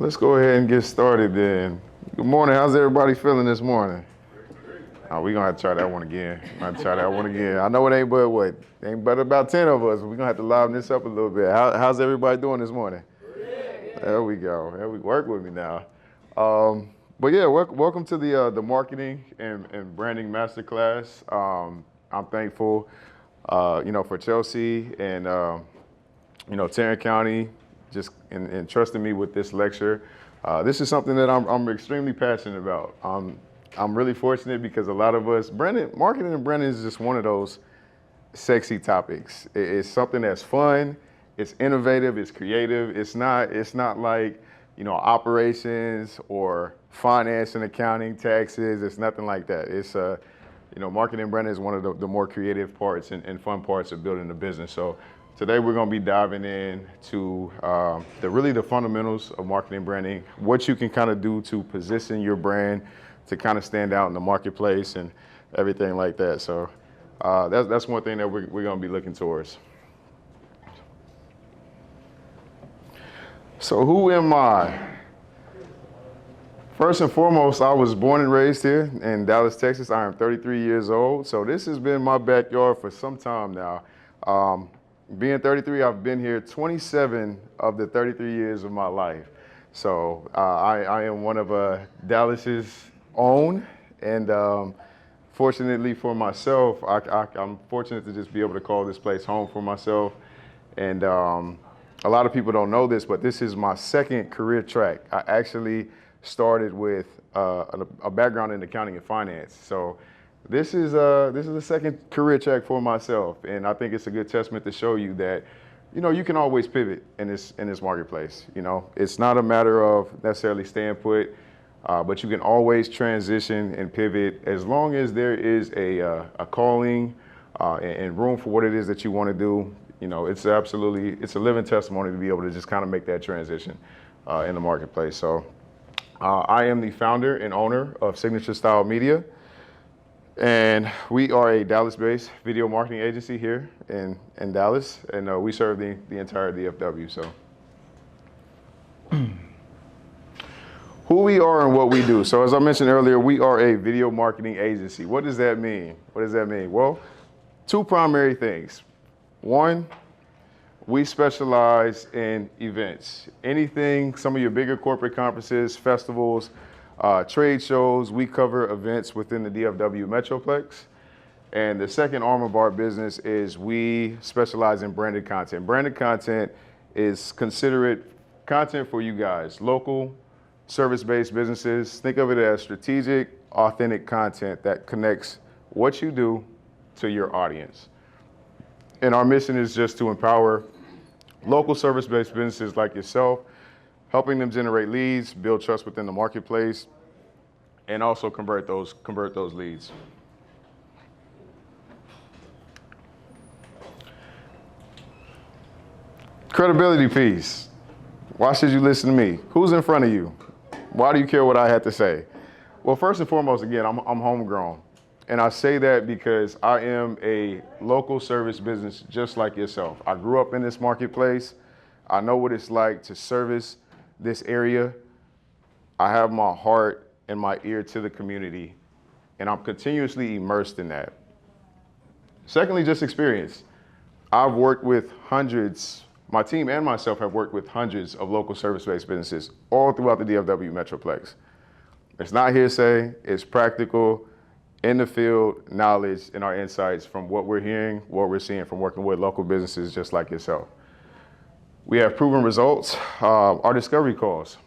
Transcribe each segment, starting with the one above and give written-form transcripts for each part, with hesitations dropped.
Let's go ahead and get started then. Good morning. How's everybody feeling this morning? Oh, we're going to have to try that one again. I know it ain't but what? Ain't but about 10 of us. We're going to have to liven this up a little bit. How's everybody doing this morning? There we go. Work with me now. But yeah, welcome to the Marketing and Branding Masterclass. I'm thankful, for Chelsea and, Tarrant County just in trusting me with this lecture. This is something that I'm extremely passionate about. I'm really fortunate because a lot of us, marketing and branding is just one of those sexy topics. It's something that's fun, it's innovative, it's creative. It's not like, operations or finance and accounting, taxes. It's nothing like that. It's marketing and branding is one of the more creative parts and fun parts of building a business. So today we're going to be diving into the fundamentals of marketing and branding, what you can kind of do to position your brand to kind of stand out in the marketplace and everything like that. So that's one thing that we're going to be looking towards. So who am I? First and foremost, I was born and raised here in Dallas, Texas. I am 33 years old. So this has been my backyard for some time now. Being 33, I've been here 27 of the 33 years of my life. So I am one of Dallas's own, and fortunately for myself, I'm fortunate to just be able to call this place home for myself. And a lot of people don't know this, but this is my second career track. I actually started with a background in accounting and finance. So this is a second career track for myself, and I think it's a good testament to show you that, you can always pivot in this marketplace. It's not a matter of necessarily staying put, but you can always transition and pivot as long as there is a calling and room for what it is that you want to do. It's a living testimony to be able to just kind of make that transition in the marketplace. So I am the founder and owner of Signature Style Media. And we are a Dallas-based video marketing agency here in Dallas, and we serve the entire DFW. So, who we are and what we do. So, as I mentioned earlier, we are a video marketing agency. What does that mean? Well, two primary things. One, we specialize in events. Anything, some of your bigger corporate conferences, festivals, trade shows. We cover events within the DFW Metroplex. And the second arm of our business is we specialize in branded content. Branded content is considered content for you guys, local, service-based businesses. Think of it as strategic, authentic content that connects what you do to your audience. And our mission is just to empower local service-based businesses like yourself, helping them generate leads, build trust within the marketplace, and also convert those leads. Credibility piece. Why should you listen to me? Who's in front of you? Why do you care what I have to say? Well, first and foremost, again, I'm homegrown. And I say that because I am a local service business just like yourself. I grew up in this marketplace. I know what it's like to service this area. I have my heart and my ear to the community, and I'm continuously immersed in that. Secondly, just experience. I've worked with hundreds, my team and myself have worked with hundreds of local service-based businesses all throughout the DFW Metroplex. It's not hearsay, it's practical, in the field knowledge and our insights from what we're hearing, what we're seeing from working with local businesses just like yourself. We have proven results. Our discovery calls.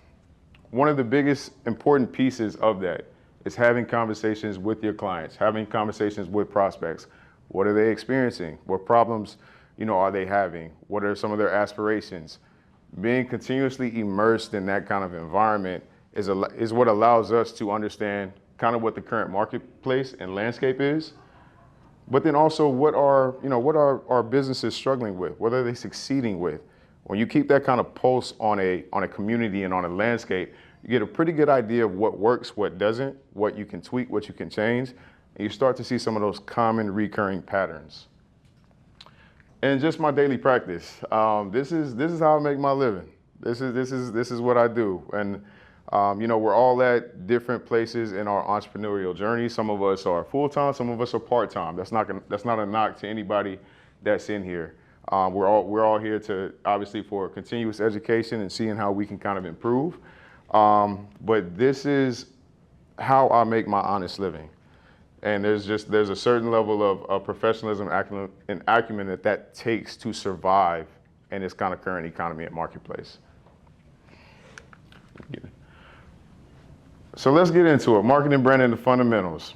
One of the biggest important pieces of that is having conversations with your clients, having conversations with prospects. What are they experiencing? What problems, are they having? What are some of their aspirations? Being continuously immersed in that kind of environment is what allows us to understand kind of what the current marketplace and landscape is, but then also what are our businesses struggling with? What are they succeeding with? When you keep that kind of pulse on a community and on a landscape, you get a pretty good idea of what works, what doesn't, what you can tweak, what you can change, and you start to see some of those common recurring patterns. And just my daily practice. This is how I make my living. This is what I do. And we're all at different places in our entrepreneurial journey. Some of us are full-time, some of us are part-time. That's not a knock to anybody that's in here. We're all here to, obviously, for continuous education and seeing how we can kind of improve. But this is how I make my honest living. And there's a certain level of professionalism and acumen that takes to survive in this kind of current economy and marketplace. So let's get into it. Marketing, branding, the fundamentals.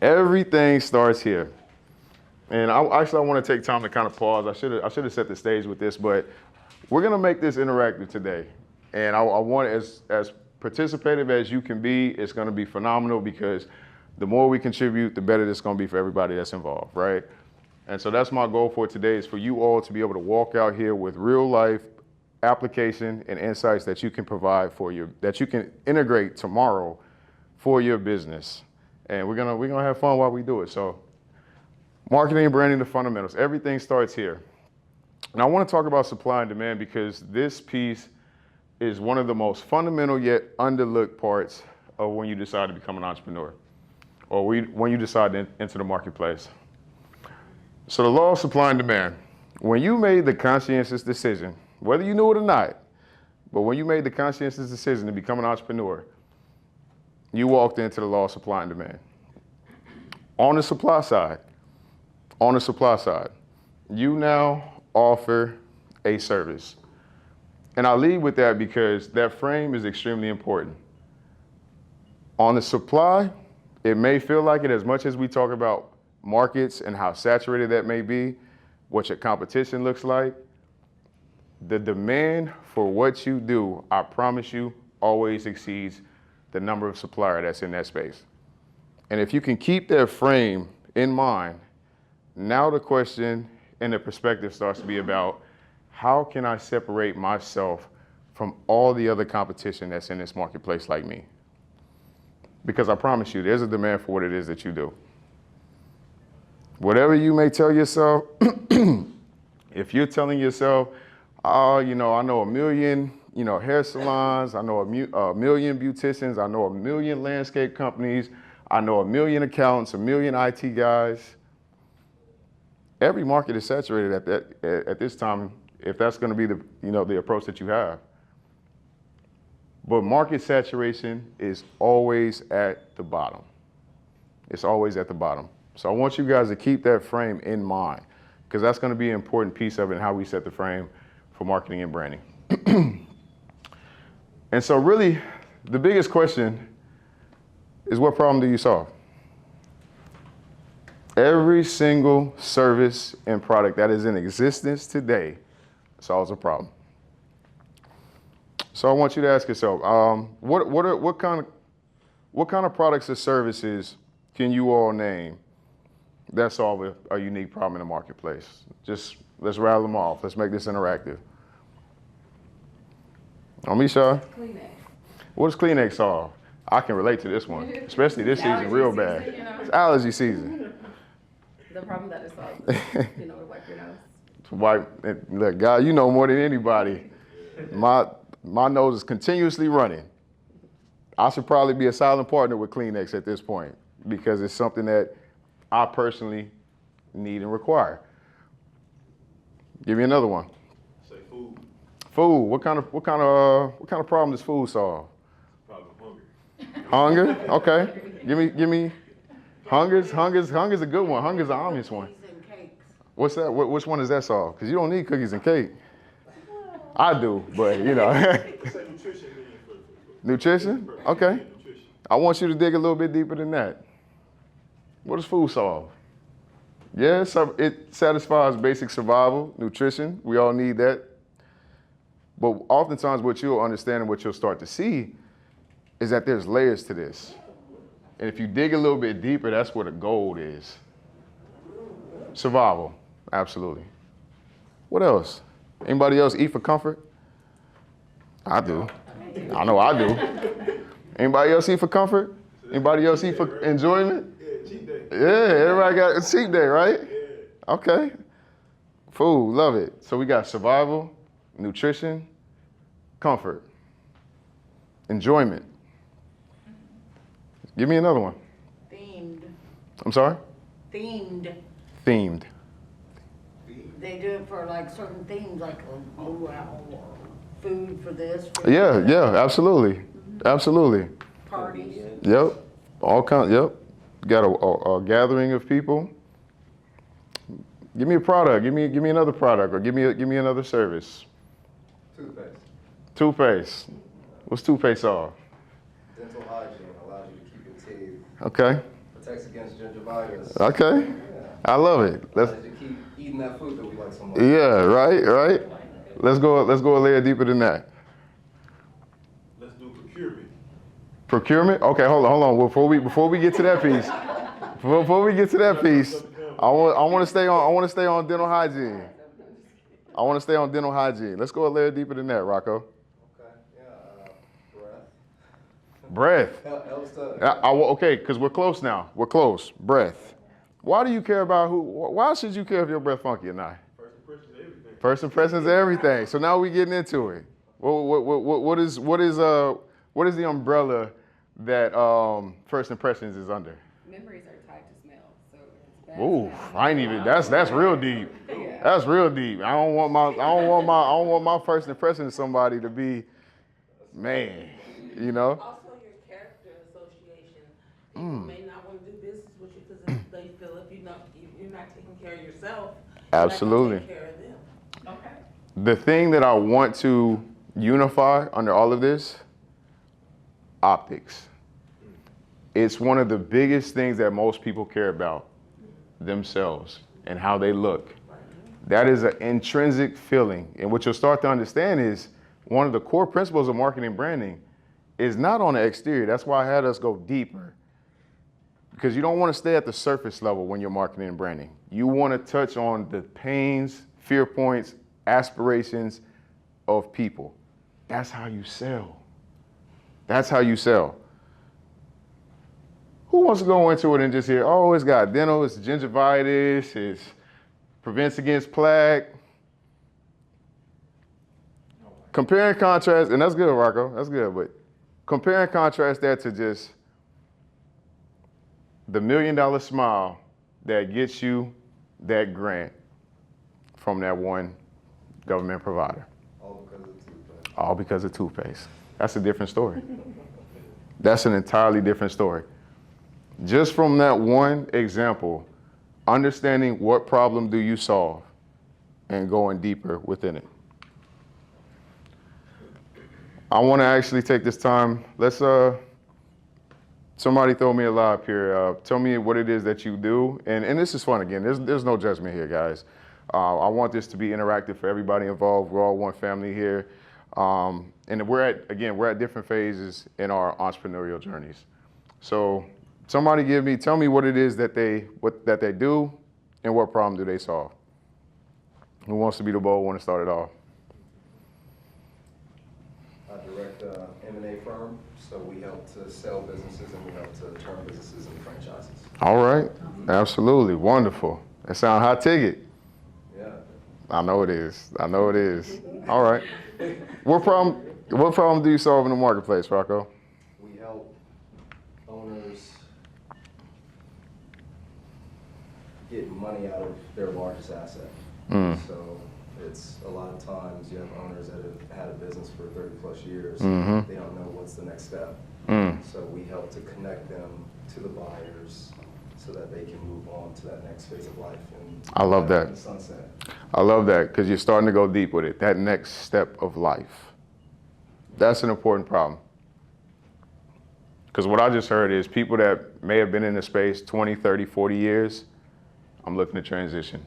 Everything starts here. And I want to take time to kind of pause. I should have set the stage with this, but we're going to make this interactive today. And I want as participative as you can be. It's going to be phenomenal because the more we contribute, the better this is going to be for everybody that's involved, right? And so that's my goal for today, is for you all to be able to walk out here with real life application and insights that you can provide that you can integrate tomorrow for your business. And we're gonna have fun while we do it. So marketing and branding, the fundamentals. Everything starts here. And I want to talk about supply and demand because this piece is one of the most fundamental yet underlooked parts of when you decide to become an entrepreneur or when you decide to enter the marketplace. So the law of supply and demand. When you made the conscientious decision, whether you knew it or not, but when you made the conscientious decision to become an entrepreneur, you walked into the law of supply and demand. On the supply side, you now offer a service. And I lead with that because that frame is extremely important. On the supply, it may feel like it, as much as we talk about markets and how saturated that may be, what your competition looks like. The demand for what you do, I promise you, always exceeds the number of suppliers that's in that space. And if you can keep that frame in mind, now the question and the perspective starts to be about, how can I separate myself from all the other competition that's in this marketplace like me? Because I promise you, there's a demand for what it is that you do. Whatever you may tell yourself, if you're telling yourself, I know a million, hair salons, I know a million beauticians, I know a million landscape companies, I know a million accountants, a million IT guys. Every market is saturated at this time, if that's going to be the approach that you have. But market saturation is always at the bottom. It's always at the bottom. So I want you guys to keep that frame in mind, because that's going to be an important piece of it and how we set the frame for marketing and branding. And so really, the biggest question is, what problem do you solve? Every single service and product that is in existence today solves a problem. So I want you to ask yourself, what kind of products or services can you all name that solve a unique problem in the marketplace? Just let's rattle them off. Let's make this interactive. Misha? Kleenex. What does Kleenex solve? I can relate to this one, especially this season, real bad. It's allergy season. The problem that it solves is, to wipe your nose. Look, God, you know more than anybody. My nose is continuously running. I should probably be a silent partner with Kleenex at this point, because it's something that I personally need and require. Give me another one. Say food. Food. What kind of problem does food solve? Probably hunger. Hunger? Okay. Give me. Hunger's a good one. Hunger's an obvious one. Cookies and cakes. What's that? Which one does that solve? Because you don't need cookies and cake. I do, but Let's say nutrition. Nutrition? Okay. Nutrition. I want you to dig a little bit deeper than that. What does food solve? Yes, it satisfies basic survival, nutrition. We all need that. But oftentimes what you'll understand and what you'll start to see is that there's layers to this. And if you dig a little bit deeper, that's where the gold is. Survival, absolutely. What else? Anybody else eat for comfort? I do. I know I do. Anybody else eat for comfort? Anybody else eat for enjoyment? Yeah, cheat day. Yeah, everybody got a cheat day, right? Yeah. Okay. Food, love it. So we got survival, nutrition, Comfort. Enjoyment. Give me another one. Themed. I'm sorry? Themed. Themed. They do it for like certain themes, like luau or food for this. For Yeah, that, yeah, absolutely. Absolutely. Parties. Yep. All kinds, yep. Got a gathering of people. Give me a product. Give me another product, or give me another service. Toothpaste. Toothpaste. What's toothpaste all? Dental hygiene allows you to keep your teeth. Okay. Protects against gingivitis. Okay. Yeah. I love it. Allows you to keep eating that food that we like so much. Yeah, right. Let's go a layer deeper than that. Let's do procurement. Procurement? Okay, hold on. Before we get to that piece, I want to stay on dental hygiene. I want to stay on dental hygiene. Let's go a layer deeper than that, Rocco. Okay. Yeah. Breath. Helps to. Okay, because we're close now. We're close. Breath. Why do you care about why should you care if your breath funky or not? First impression is everything. First impressions is everything. So now we're getting into it. What is the umbrella that first impressions is under? Memories are tied to smell, so if it's bad. Ooh, smell, I ain't even. That's real deep. Yeah. That's real deep. I don't want my first impression of somebody to be, man, you know. Also, your character association. People may not want to do business with you because they feel if you're not taking care of yourself, Absolutely. you're not taking care of them. Okay. The thing that I want to unify under all of this, optics. It's one of the biggest things that most people care about, themselves and how they look. That is an intrinsic feeling. And what you'll start to understand is one of the core principles of marketing and branding is not on the exterior. That's why I had us go deeper. Because you don't want to stay at the surface level when you're marketing and branding. You want to touch on the pains, fear points, aspirations of people. That's how you sell. That's how you sell. Who wants to go into it and just hear, oh, it's got dental, it's gingivitis, it prevents against plaque. Compare and contrast, and that's good, Rocco, that's good, but compare and contrast that to just the $1 million smile that gets you that grant from that one government provider. All because of toothpaste. All because of toothpaste. That's a different story. That's an entirely different story. Just from that one example, understanding what problem do you solve and going deeper within it. I want to actually take this time. Let's somebody throw me a lob here. Tell me what it is that you do. And this is fun again. There's no judgment here, guys. I want this to be interactive for everybody involved. We're all one family here. And we're at different phases in our entrepreneurial journeys. So tell me what it is that they do and what problem do they solve. Who wants to be the bold one to start it off? I direct a M&A firm, so we help to sell businesses and we help to turn businesses into franchises. All right, absolutely, wonderful. That sounds hot ticket. Yeah. I know it is. All right. What problem do you solve in the marketplace, Rocco? We help owners get money out of their largest asset. So it's a lot of times you have owners that have had a business for 30 plus years. Mhm. They don't know what's the next step. So we help to connect them to the buyers so that they can move on to that next phase of life. And I love that. in the sunset. I love that because you're starting to go deep with it. That next step of life. That's an important problem. Because what I just heard is people that may have been in the space 20, 30, 40 years, I'm looking to transition.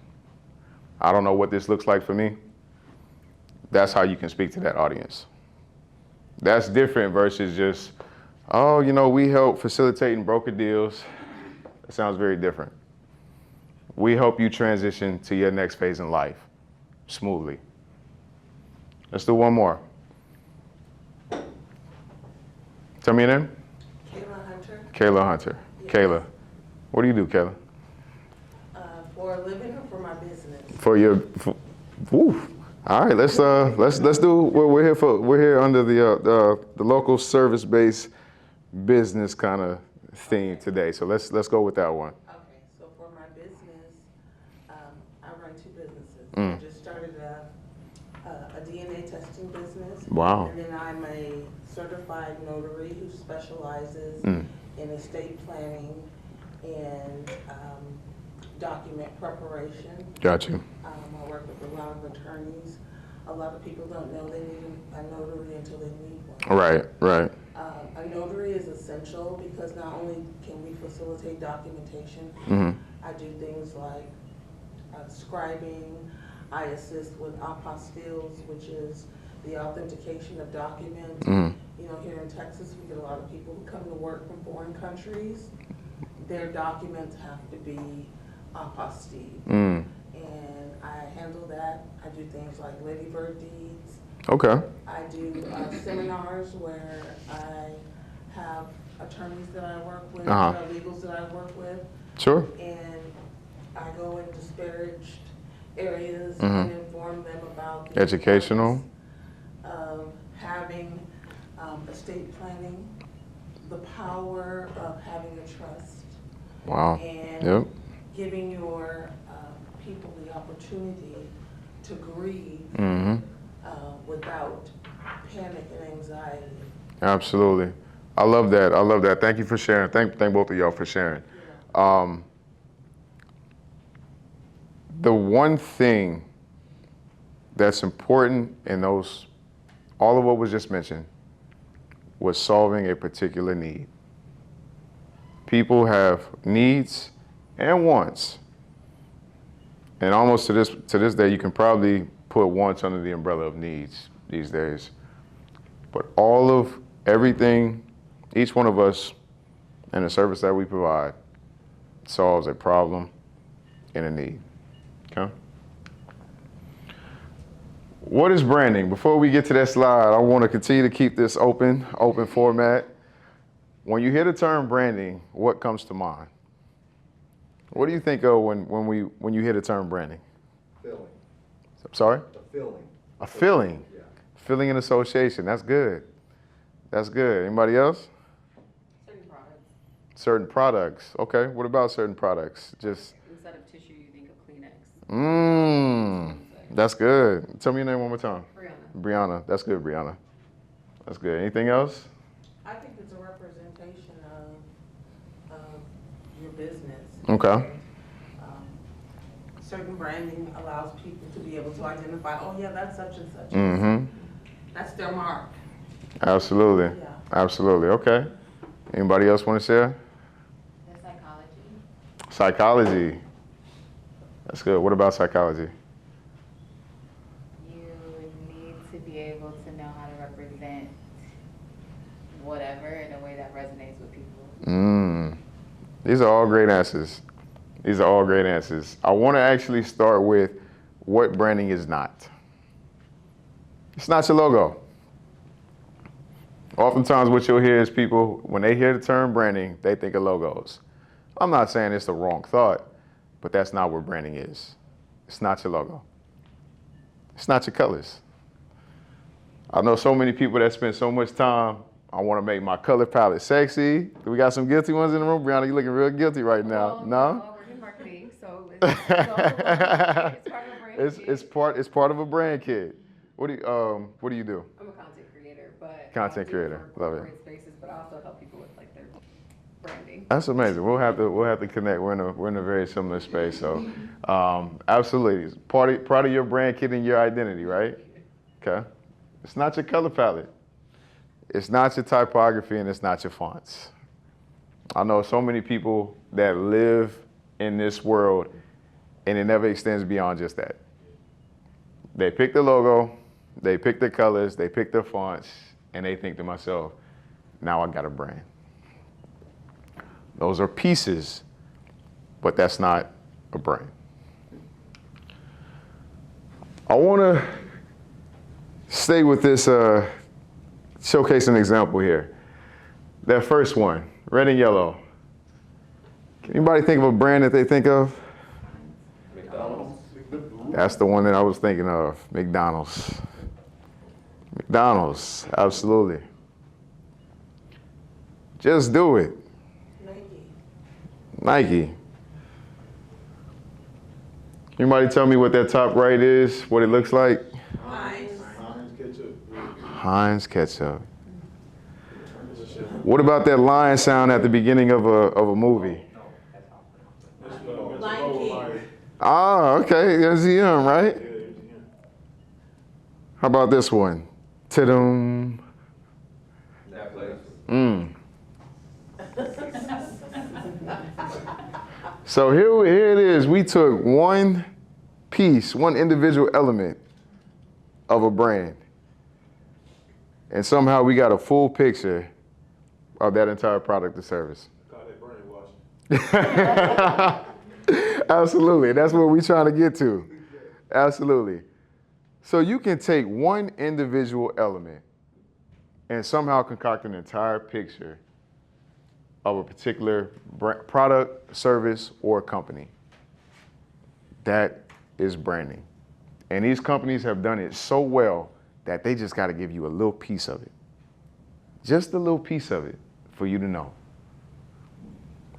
I don't know what this looks like for me. That's how you can speak to that audience. That's different versus just, oh, we help facilitate and broker deals. That sounds very different. We help you transition to your next phase in life smoothly. Let's do one more. Tell me your name. Kayla Hunter, Kayla Hunter. Yes. Kayla, what do you do, Kayla? for a living or for my business? For your, woo, All right, let's do what we're here for. We're here under the local service-based business kind of theme today. So let's go with that one. Okay, so for my business, I run two businesses. Mm. I just started a DNA testing business. Wow. And then I'm a certified notary who specializes Mm. in estate planning and document preparation. Got you. I work with a lot of attorneys. A lot of people don't know they need a notary until they need one. Right, right. A notary is essential because not only can we facilitate documentation, Mm-hmm. I do things like scribing. I assist with apostilles, which is the authentication of documents. Mm-hmm. You know, here in Texas, we get a lot of people who come to work from foreign countries. Their documents have to be apostilled. Mm. And I handle that. I do things like Lady Bird deeds. Okay. I do seminars where I have attorneys that I work with, legals that I work with, Sure. and I go in disparaged areas Mhm. and inform them about the Educational. importance of having estate planning, the power of having a trust, Wow. and Yep. giving your people the opportunity to grieve Mm-hmm. without panic and anxiety. Absolutely. I love that. I love that. Thank you for sharing. Thank both of y'all for sharing. The one thing that's important in those, all of what was just mentioned, was solving a particular need. People have needs and wants. And almost to this day, you can probably put wants under the umbrella of needs these days. But all of everything, each one of us, and the service that we provide, solves a problem and a need. Okay? What is branding? Before we get to that slide, I want to continue to keep this open format. When you hear the term branding, what comes to mind? What do you think of when you hear the term branding? Feeling. Sorry? A feeling. A feeling. Yeah. Feeling and association. That's good. That's good. Anybody else? Certain products. Certain products. Okay. What about certain products? Just. Instead of tissue, you think of Kleenex. That's good. Tell me your name one more time. Brianna. Brianna. That's good, Brianna. That's good. Anything else? I think it's a representation of your business. Okay. Certain branding allows people to be able to identify, oh yeah, that's such and such. Mm-hmm. That's their mark. Absolutely. Yeah. Absolutely. Okay. Anybody else want to share? The psychology. Psychology. That's good. What about psychology? You need to be able to know how to represent whatever in a way that resonates with people. These are all great answers. These are all great answers. I want to actually start with what branding is not. It's not your logo. Oftentimes what you'll hear is people, when they hear the term branding, they think of logos. I'm not saying it's the wrong thought, but that's not what branding is. It's not your logo. It's not your colors. I know so many people that spend so much time, I want to make my color palette sexy. Do we got some guilty ones in the room? Brianna, you looking real guilty right now. Well, No? we're in marketing, so it's part of a brand. It's part of a brand kit. What do you do? I'm a content creator, but Content I do it creator. for Love it. corporate spaces, but I also help people with like their branding. That's amazing. We'll have to connect. We're in a very similar space. So, absolutely, it's part of your brand kit and your identity, right? Okay. It's not your color palette. It's not your typography, and it's not your fonts. I know so many people that live in this world, and it never extends beyond just that. They pick the logo, they pick the colors, they pick the fonts, and they think to myself, now I got a brand. Those are pieces, but that's not a brand. I want to stay with this, showcase an example here. That first one, red and yellow. Can anybody think of a brand that they think of? McDonald's. That's the one that I was thinking of, McDonald's. McDonald's, absolutely. Just do it. Nike. Anybody tell me what that top right is, what it looks like? Heinz ketchup. Heinz ketchup. What about that lion sound at the beginning of a movie? Lion King. Ah, okay, there's him, right? Yeah, yeah. How about this one? Ta-dum. Netflix. So here it is. We took one piece, one individual element of a brand, and somehow we got a full picture of that entire product or service. Call that brainwashing. Absolutely. That's what we're trying to get to. Absolutely. So you can take one individual element and somehow concoct an entire picture of a particular product, service, or company. That is branding. And these companies have done it so well that they just got to give you a little piece of it. Just a little piece of it for you to know.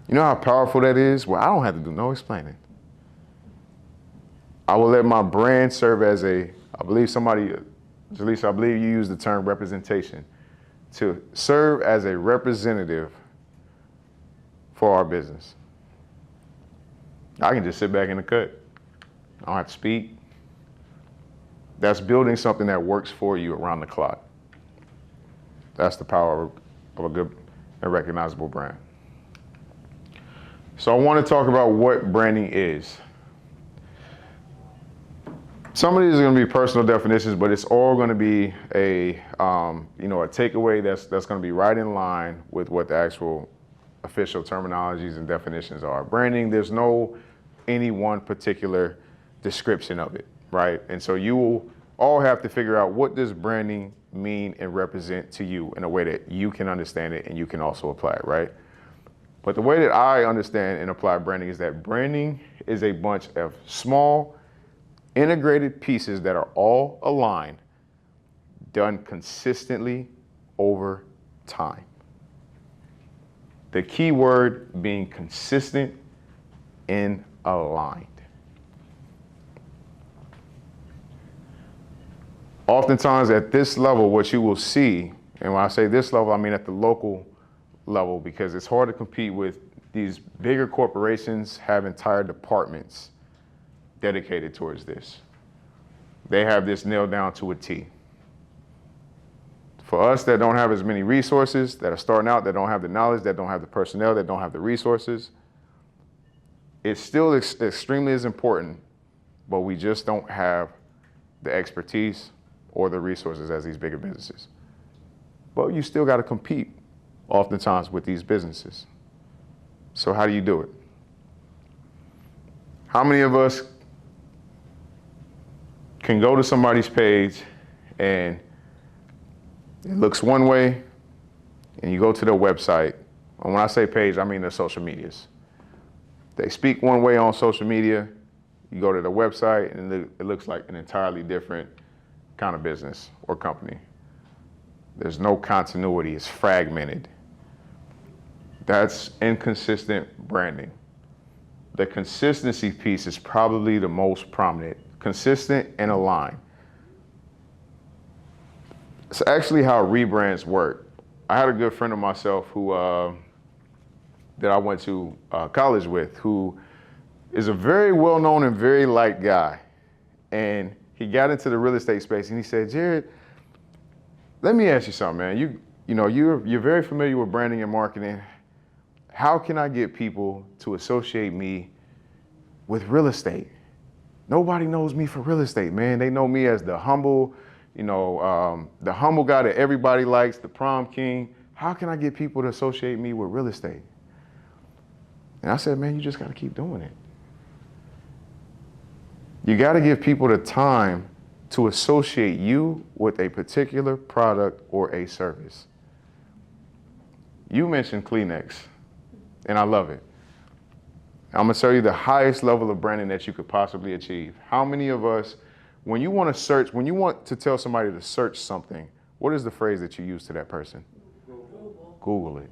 You know how powerful that is? Well, I don't have to do no explaining. I will let my brand serve as I believe Jaleesa, I believe you used the term representation, to serve as a representative for our business. I can just sit back in the cut. I don't have to speak. That's building something that works for you around the clock. That's the power of a good and recognizable brand. So I want to talk about what branding is. Some of these are going to be personal definitions, but it's all going to be a takeaway that's going to be right in line with what the actual official terminologies and definitions are. Branding, there's no any one particular description of it, right? And so you will all have to figure out, what does branding mean and represent to you in a way that you can understand it and you can also apply it, right? But the way that I understand and apply branding is that branding is a bunch of small, integrated pieces that are all aligned, done consistently over time. The key word being consistent and aligned. Oftentimes at this level, what you will see, and when I say this level, I mean at the local level, because it's hard to compete with these bigger corporations have entire departments dedicated towards this. They have this nailed down to a T. For us that don't have as many resources, that are starting out, that don't have the knowledge, that don't have the personnel, that don't have the resources, it's still extremely as important, but we just don't have the expertise or the resources as these bigger businesses. But you still got to compete oftentimes with these businesses. So how do you do it? How many of us can go to somebody's page and it looks one way, and you go to their website, and when I say page, I mean their social medias. They speak one way on social media, you go to their website, and it looks like an entirely different kind of business or company. There's no continuity, it's fragmented. That's inconsistent branding. The consistency piece is probably the most prominent. Consistent and aligned. It's actually how rebrands work. I had a good friend of myself who that I went to college with, who is a very well-known and very liked guy. And he got into the real estate space and he said, Jared, let me ask you something, man. You're very familiar with branding and marketing. How can I get people to associate me with real estate? Nobody knows me for real estate, man. They know me as the humble, the humble guy that everybody likes, the prom king. How can I get people to associate me with real estate? And I said, man, you just got to keep doing it. You got to give people the time to associate you with a particular product or a service. You mentioned Kleenex, and I love it. I'm gonna tell you the highest level of branding that you could possibly achieve. How many of us, when you want to search, when you want to tell somebody to search something, what is the phrase that you use to that person? Google it.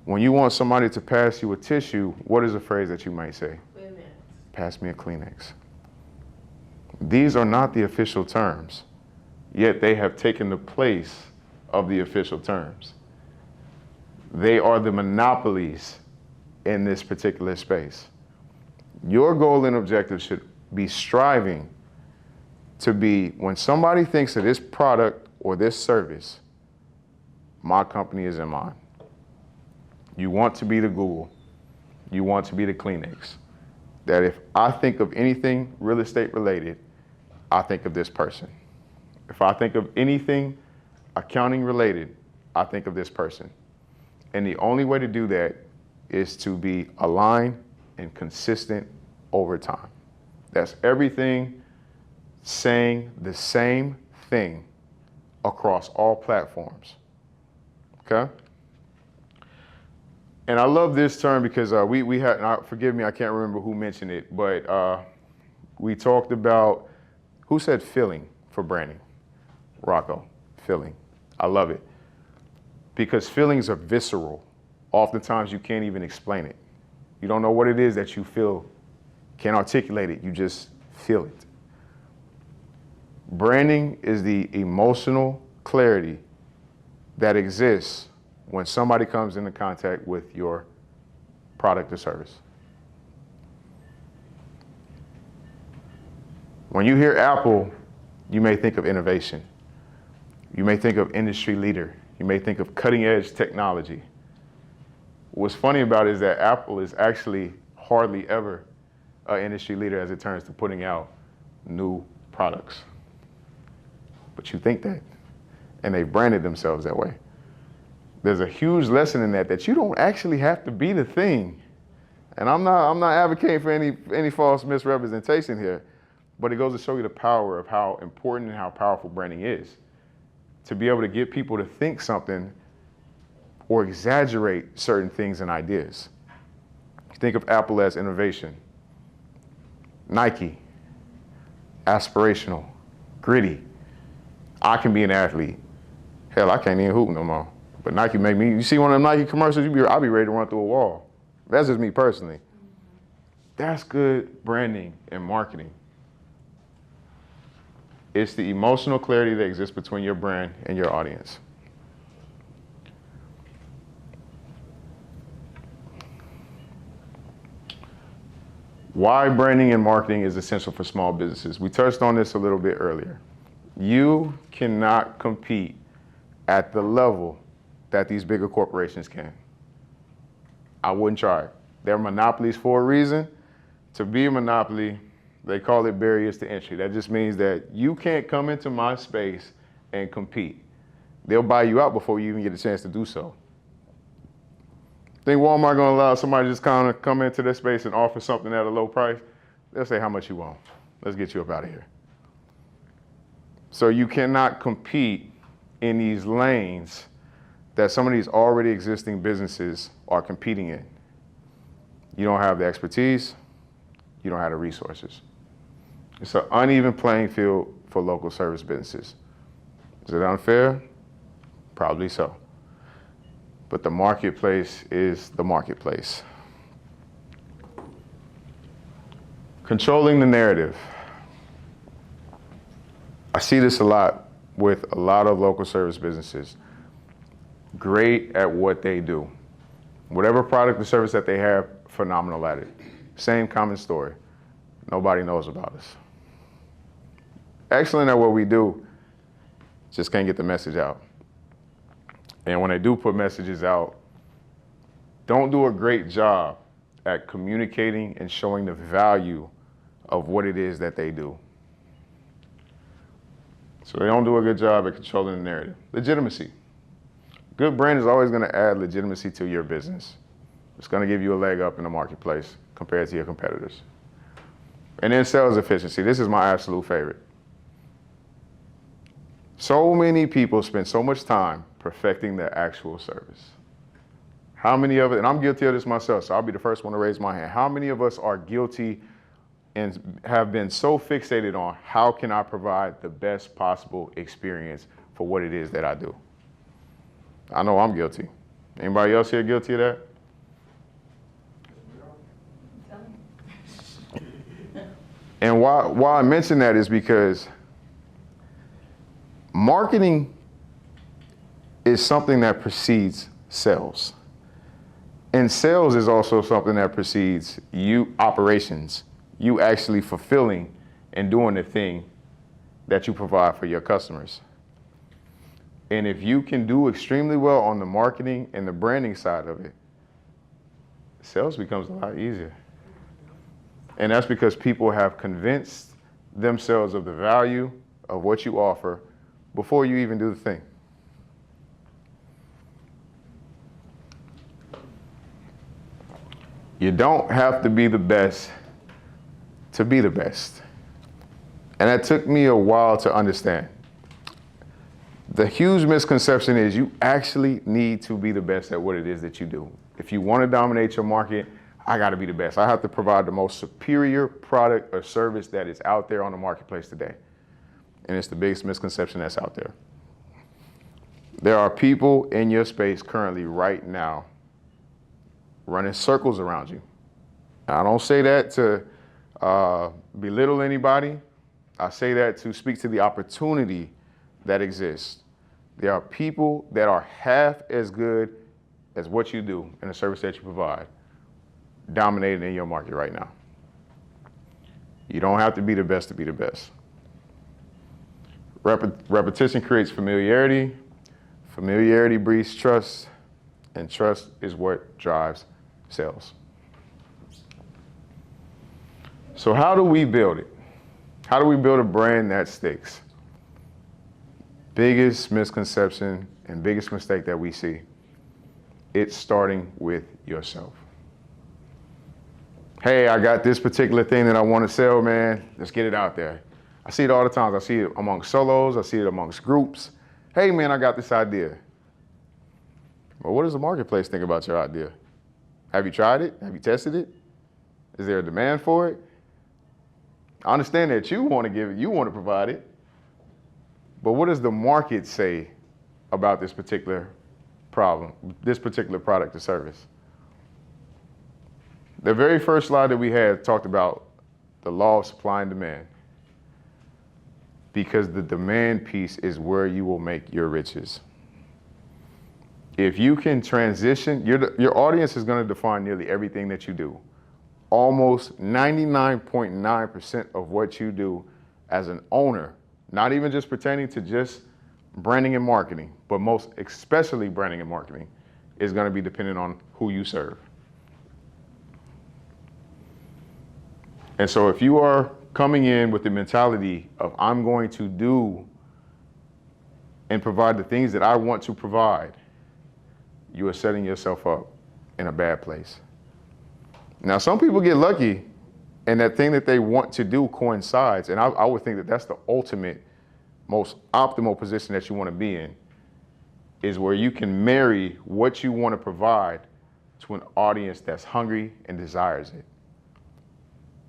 When you want somebody to pass you a tissue, what is the phrase that you might say? Pass me a Kleenex. These are not the official terms, yet they have taken the place of the official terms. They are the monopolies in this particular space. Your goal and objective should be striving to be, when somebody thinks of this product or this service, my company is in mind. You want to be the Google. You want to be the Kleenex. That if I think of anything real estate related, I think of this person. If I think of anything accounting related, I think of this person. And the only way to do that is to be aligned and consistent over time. That's everything saying the same thing across all platforms. Okay? And I love this term because we had, forgive me, I can't remember who mentioned it, but we talked about, who said filling for branding? Rocco, filling. I love it. Because feelings are visceral. Oftentimes you can't even explain it. You don't know what it is that you feel, can't articulate it, you just feel it. Branding is the emotional clarity that exists when somebody comes into contact with your product or service. When you hear Apple, you may think of innovation. You may think of industry leader. You may think of cutting edge technology. What's funny about it is that Apple is actually hardly ever an industry leader as it turns to putting out new products. But you think that, and they branded themselves that way. There's a huge lesson in that you don't actually have to be the thing. And I'm not advocating for any false misrepresentation here, but it goes to show you the power of how important and how powerful branding is. To be able to get people to think something or exaggerate certain things and ideas. Think of Apple as innovation. Nike, aspirational, gritty. I can be an athlete. Hell, I can't even hoop no more. But Nike make me, you see one of them Nike commercials, I'll be ready to run through a wall. That's just me personally. That's good branding and marketing. It's the emotional clarity that exists between your brand and your audience. Why branding and marketing is essential for small businesses. We touched on this a little bit earlier. You cannot compete at the level that these bigger corporations can. I wouldn't try it. They're monopolies for a reason. To be a monopoly, they call it barriers to entry. That just means that you can't come into my space and compete. They'll buy you out before you even get a chance to do so. Think Walmart gonna allow somebody to just kind of come into their space and offer something at a low price? They'll say, how much you want? Let's get you up out of here. So you cannot compete in these lanes that some of these already existing businesses are competing in. You don't have the expertise, you don't have the resources. It's an uneven playing field for local service businesses. Is it unfair? Probably so. But the marketplace is the marketplace. Controlling the narrative. I see this a lot with a lot of local service businesses. Great at what they do. Whatever product or service that they have, phenomenal at it. Same common story. Nobody knows about us. Excellent at what we do, just can't get the message out. And when they do put messages out, don't do a great job at communicating and showing the value of what it is that they do. So they don't do a good job at controlling the narrative. Legitimacy. Good brand is always going to add legitimacy to your business. It's going to give you a leg up in the marketplace compared to your competitors. And then sales efficiency. This is my absolute favorite. So many people spend so much time perfecting their actual service. How many of it, and I'm guilty of this myself, so I'll be the first one to raise my hand. How many of us are guilty and have been so fixated on how can I provide the best possible experience for what it is that I do? I know I'm guilty. Anybody else here guilty of that? And why I mention that is because marketing is something that precedes sales. And sales is also something that precedes you operations, you actually fulfilling and doing the thing that you provide for your customers. And if you can do extremely well on the marketing and the branding side of it, sales becomes a lot easier. And that's because people have convinced themselves of the value of what you offer before you even do the thing. You don't have to be the best to be the best. And that took me a while to understand. The huge misconception is you actually need to be the best at what it is that you do. If you want to dominate your market, I got to be the best. I have to provide the most superior product or service that is out there on the marketplace today. And it's the biggest misconception that's out there. There are people in your space currently right now running circles around you. I don't say that to belittle anybody. I say that to speak to the opportunity that exists. There are people that are half as good as what you do and the service that you provide, dominating in your market right now. You don't have to be the best to be the best. Repetition creates familiarity. Familiarity breeds trust, and trust is what drives sales. So how do we build it? How do we build a brand that sticks? Biggest misconception and biggest mistake that we see, it's starting with yourself. Hey, I got this particular thing that I want to sell, man. Let's get it out there. I see it all the time. I see it amongst solos. I see it amongst groups. Hey, man, I got this idea. Well, what does the marketplace think about your idea? Have you tried it? Have you tested it? Is there a demand for it? I understand that you want to give it, you want to provide it. But what does the market say about this particular problem, this particular product or service? The very first slide that we had talked about the law of supply and demand, because the demand piece is where you will make your riches. If you can transition, your audience is going to define nearly everything that you do. Almost 99.9% of what you do as an owner, not even just pertaining to just branding and marketing, but most especially branding and marketing, is going to be dependent on who you serve. And so if you are coming in with the mentality of I'm going to do and provide the things that I want to provide, you are setting yourself up in a bad place. Now, some people get lucky and that thing that they want to do coincides. And I would think that that's the ultimate, most optimal position that you want to be in, is where you can marry what you want to provide to an audience that's hungry and desires it.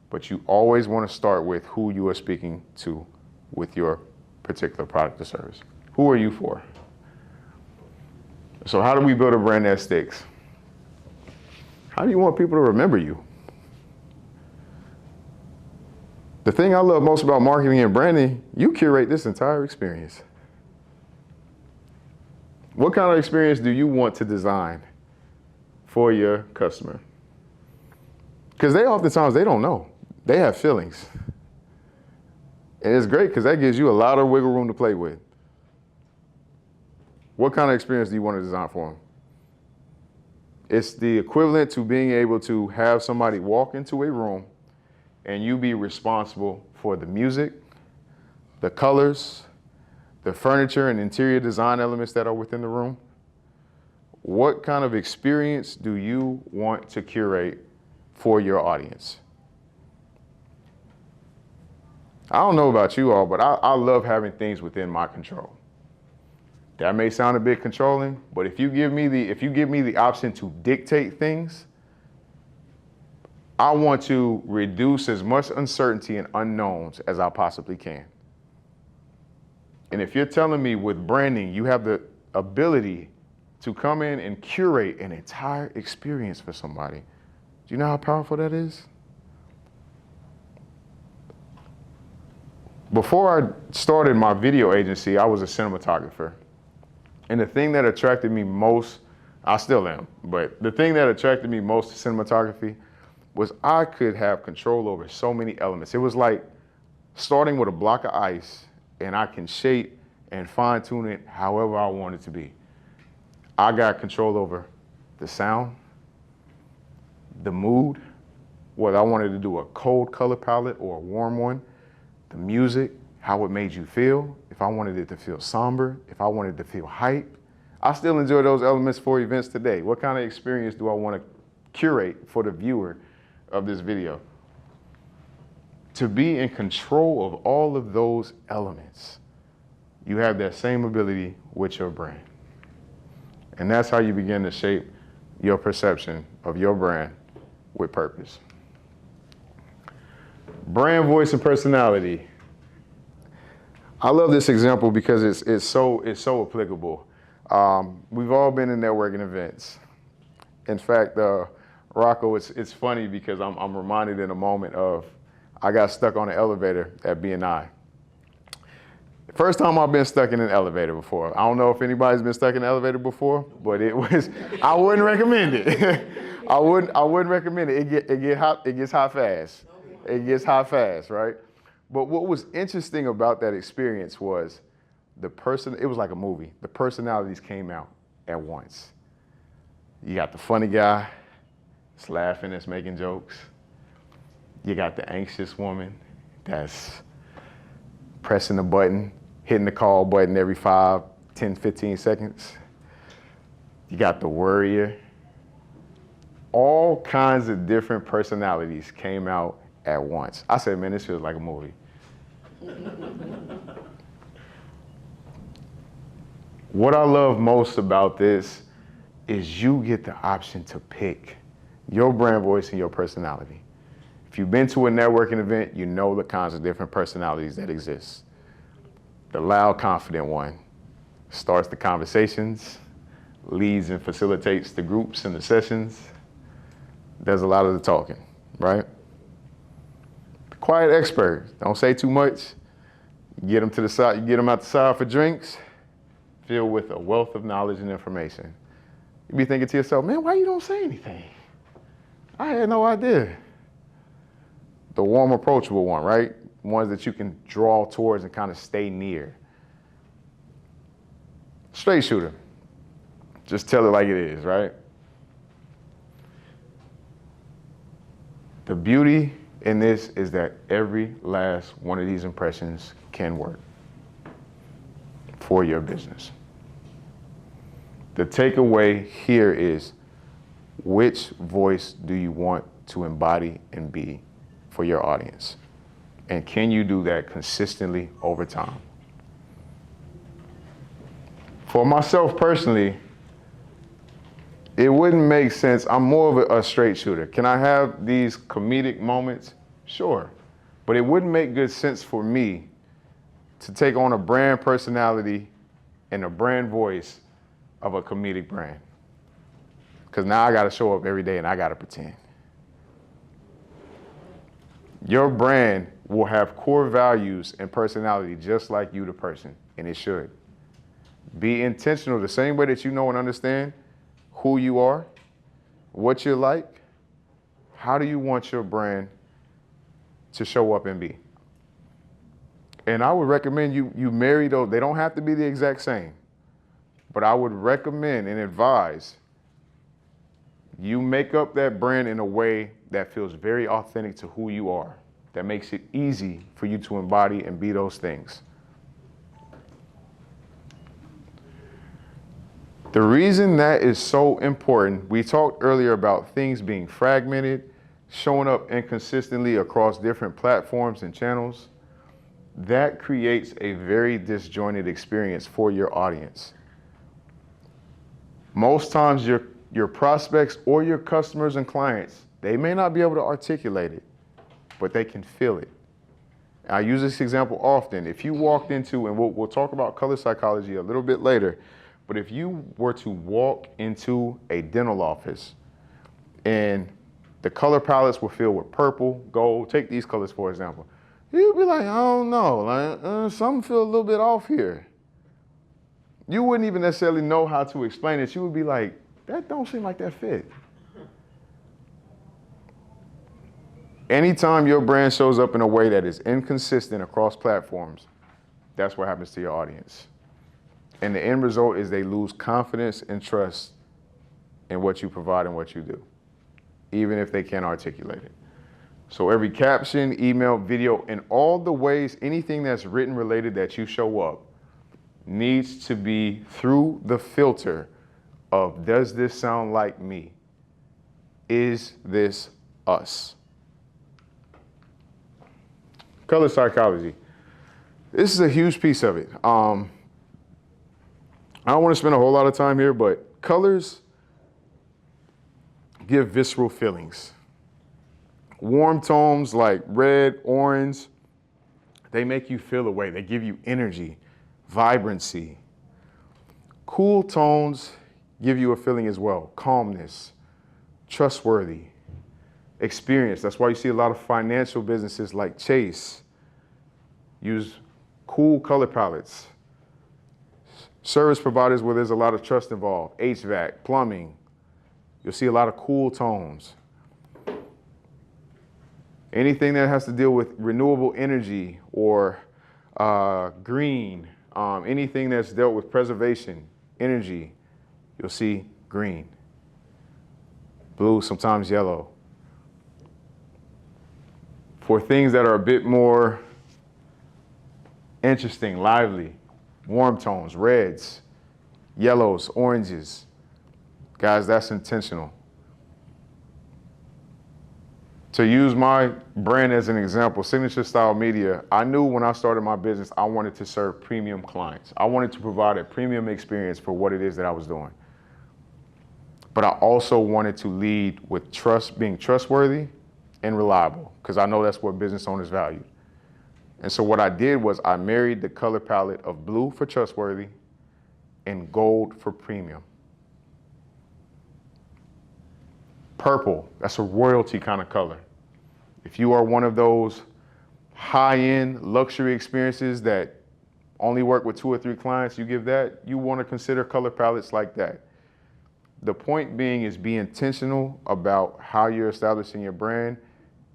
But you always want to start with who you are speaking to with your particular product or service. Who are you for? So how do we build a brand that sticks? How do you want people to remember you? The thing I love most about marketing and branding, you curate this entire experience. What kind of experience do you want to design for your customer? Because oftentimes they don't know. They have feelings. And it's great because that gives you a lot of wiggle room to play with. What kind of experience do you want to design for them? It's the equivalent to being able to have somebody walk into a room and you be responsible for the music, the colors, the furniture and interior design elements that are within the room. What kind of experience do you want to curate for your audience? I don't know about you all, but I love having things within my control. That may sound a bit controlling, but if you give me the option to dictate things, I want to reduce as much uncertainty and unknowns as I possibly can. And if you're telling me with branding, you have the ability to come in and curate an entire experience for somebody, do you know how powerful that is? Before I started my video agency, I was a cinematographer. And the thing that attracted me most, I still am, but the thing that attracted me most to cinematography was I could have control over so many elements. It was like starting with a block of ice, and I can shape and fine tune it however I want it to be. I got control over the sound, the mood, whether I wanted to do a cold color palette or a warm one, the music, how it made you feel, if I wanted it to feel somber, if I wanted it to feel hype. I still enjoy those elements for events today. What kind of experience do I want to curate for the viewer of this video? To be in control of all of those elements, you have that same ability with your brand. And that's how you begin to shape your perception of your brand with purpose. Brand, voice, and personality. I love this example because it's so applicable. We've all been in networking events. In fact, Rocco, it's funny because I'm reminded in a moment of, I got stuck on an elevator at BNI. First time I've been stuck in an elevator before. I don't know if anybody's been stuck in an elevator before, but I wouldn't recommend it. I wouldn't recommend it. It gets hot fast. It gets hot fast, right? But what was interesting about that experience was it was like a movie. The personalities came out at once. You got the funny guy that's laughing, that's making jokes. You got the anxious woman that's pressing the button, hitting the call button every 5, 10, 15 seconds. You got the worrier. All kinds of different personalities came out at once. I said, man, this feels like a movie. What I love most about this is you get the option to pick your brand voice and your personality. If you've been to a networking event, you know the kinds of different personalities that exist. The loud, confident one starts the conversations, leads and facilitates the groups and the sessions, does a lot of the talking, right? The quiet expert, don't say too much. You get them to the side, you get them out the side for drinks, filled with a wealth of knowledge and information. You be thinking to yourself, man, why you don't say anything? I had no idea. The warm, approachable one, right? Ones that you can draw towards and kind of stay near. Straight shooter. Just tell it like it is, right? The beauty in this is that every last one of these impressions can work for your business. The takeaway here is, which voice do you want to embody and be for your audience? And can you do that consistently over time? For myself personally, it wouldn't make sense. I'm more of a straight shooter. Can I have these comedic moments? Sure. But it wouldn't make good sense for me to take on a brand personality and a brand voice of a comedic brand. Because now I got to show up every day and I got to pretend. Your brand will have core values and personality just like you, the person, and it should. Be intentional the same way that you know and understand who you are, what you're like. How do you want your brand to show up and be? And I would recommend you marry those. They don't have to be the exact same, but I would recommend and advise you make up that brand in a way that feels very authentic to who you are, that makes it easy for you to embody and be those things. The reason that is so important, we talked earlier about things being fragmented, showing up inconsistently across different platforms and channels. That creates a very disjointed experience for your audience. Most times your prospects or your customers and clients, they may not be able to articulate it, but they can feel it. I use this example often. If you walked into, and we'll talk about color psychology a little bit later, but if you were to walk into a dental office and the color palettes were filled with purple, gold, take these colors for example, you'd be like, I don't know, like, something feels a little bit off here. You wouldn't even necessarily know how to explain it. You would be like, that don't seem like that fit. Anytime your brand shows up in a way that is inconsistent across platforms, that's what happens to your audience. And the end result is they lose confidence and trust in what you provide and what you do, even if they can't articulate it. So every caption, email, video, and all the ways, anything that's written related that you show up needs to be through the filter of, does this sound like me? Is this us? Color psychology. This is a huge piece of it. I don't want to spend a whole lot of time here, but colors give visceral feelings. Warm tones like red, orange, they make you feel a way. They give you energy, vibrancy. Cool tones give you a feeling as well. Calmness, trustworthy, experience. That's why you see a lot of financial businesses like Chase use cool color palettes. Service providers where there's a lot of trust involved, HVAC, plumbing, you'll see a lot of cool tones. Anything that has to deal with renewable energy or green, anything that's dealt with preservation, energy, you'll see green, blue, sometimes yellow. For things that are a bit more interesting, lively, warm tones, reds, yellows, oranges. Guys, that's intentional. To use my brand as an example, Signature Style Media, I knew when I started my business, I wanted to serve premium clients. I wanted to provide a premium experience for what it is that I was doing. But I also wanted to lead with trust, being trustworthy and reliable, because I know that's what business owners value. And so what I did was I married the color palette of blue for trustworthy and gold for premium. Purple, that's a royalty kind of color. If you are one of those high-end luxury experiences that only work with 2 or 3 clients, you give that, you want to consider color palettes like that. The point being is be intentional about how you're establishing your brand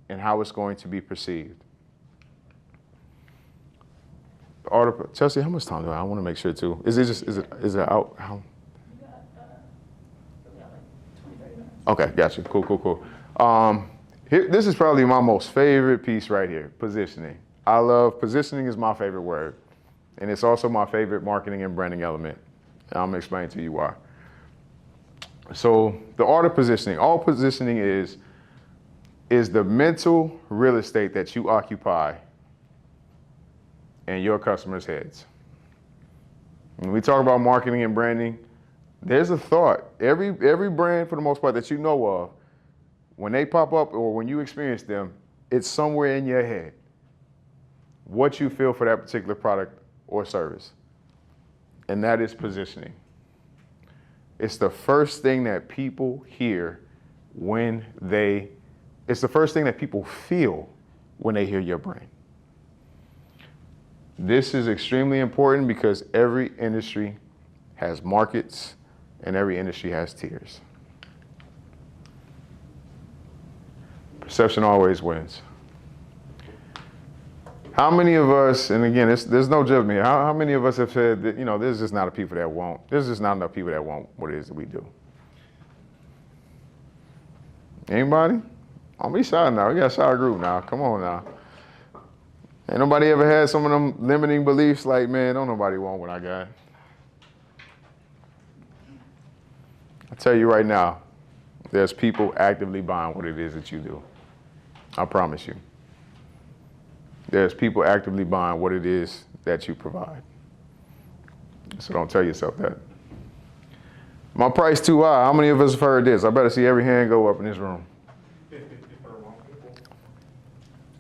and how it's going to be perceived. Chelsea, how much time do I want to make sure too? Is it out? How? Okay, got you. Cool. This is probably my most favorite piece right here, positioning. Positioning is my favorite word. And it's also my favorite marketing and branding element. And I'm gonna explain to you why. So the art of positioning, all positioning is the mental real estate that you occupy in your customers' heads. When we talk about marketing and branding, there's a thought. Every brand, for the most part, that you know of, when they pop up or when you experience them, it's somewhere in your head what you feel for that particular product or service. And that is positioning. It's the first thing that people hear it's the first thing that people feel when they hear your brand. This is extremely important because every industry has markets and every industry has tiers. Perception always wins. How many of us, and again, there's no judgment here, how many of us have said that, there's just not enough people that want what it is that we do? Anybody? Don't be shy now. We got a shy group now. Come on now. Ain't nobody ever had some of them limiting beliefs like, man, don't nobody want what I got. I tell you right now, there's people actively buying what it is that you do. I promise you. There's people actively buying what it is that you provide. So don't tell yourself that. My price too high. How many of us have heard this? I better see every hand go up in this room.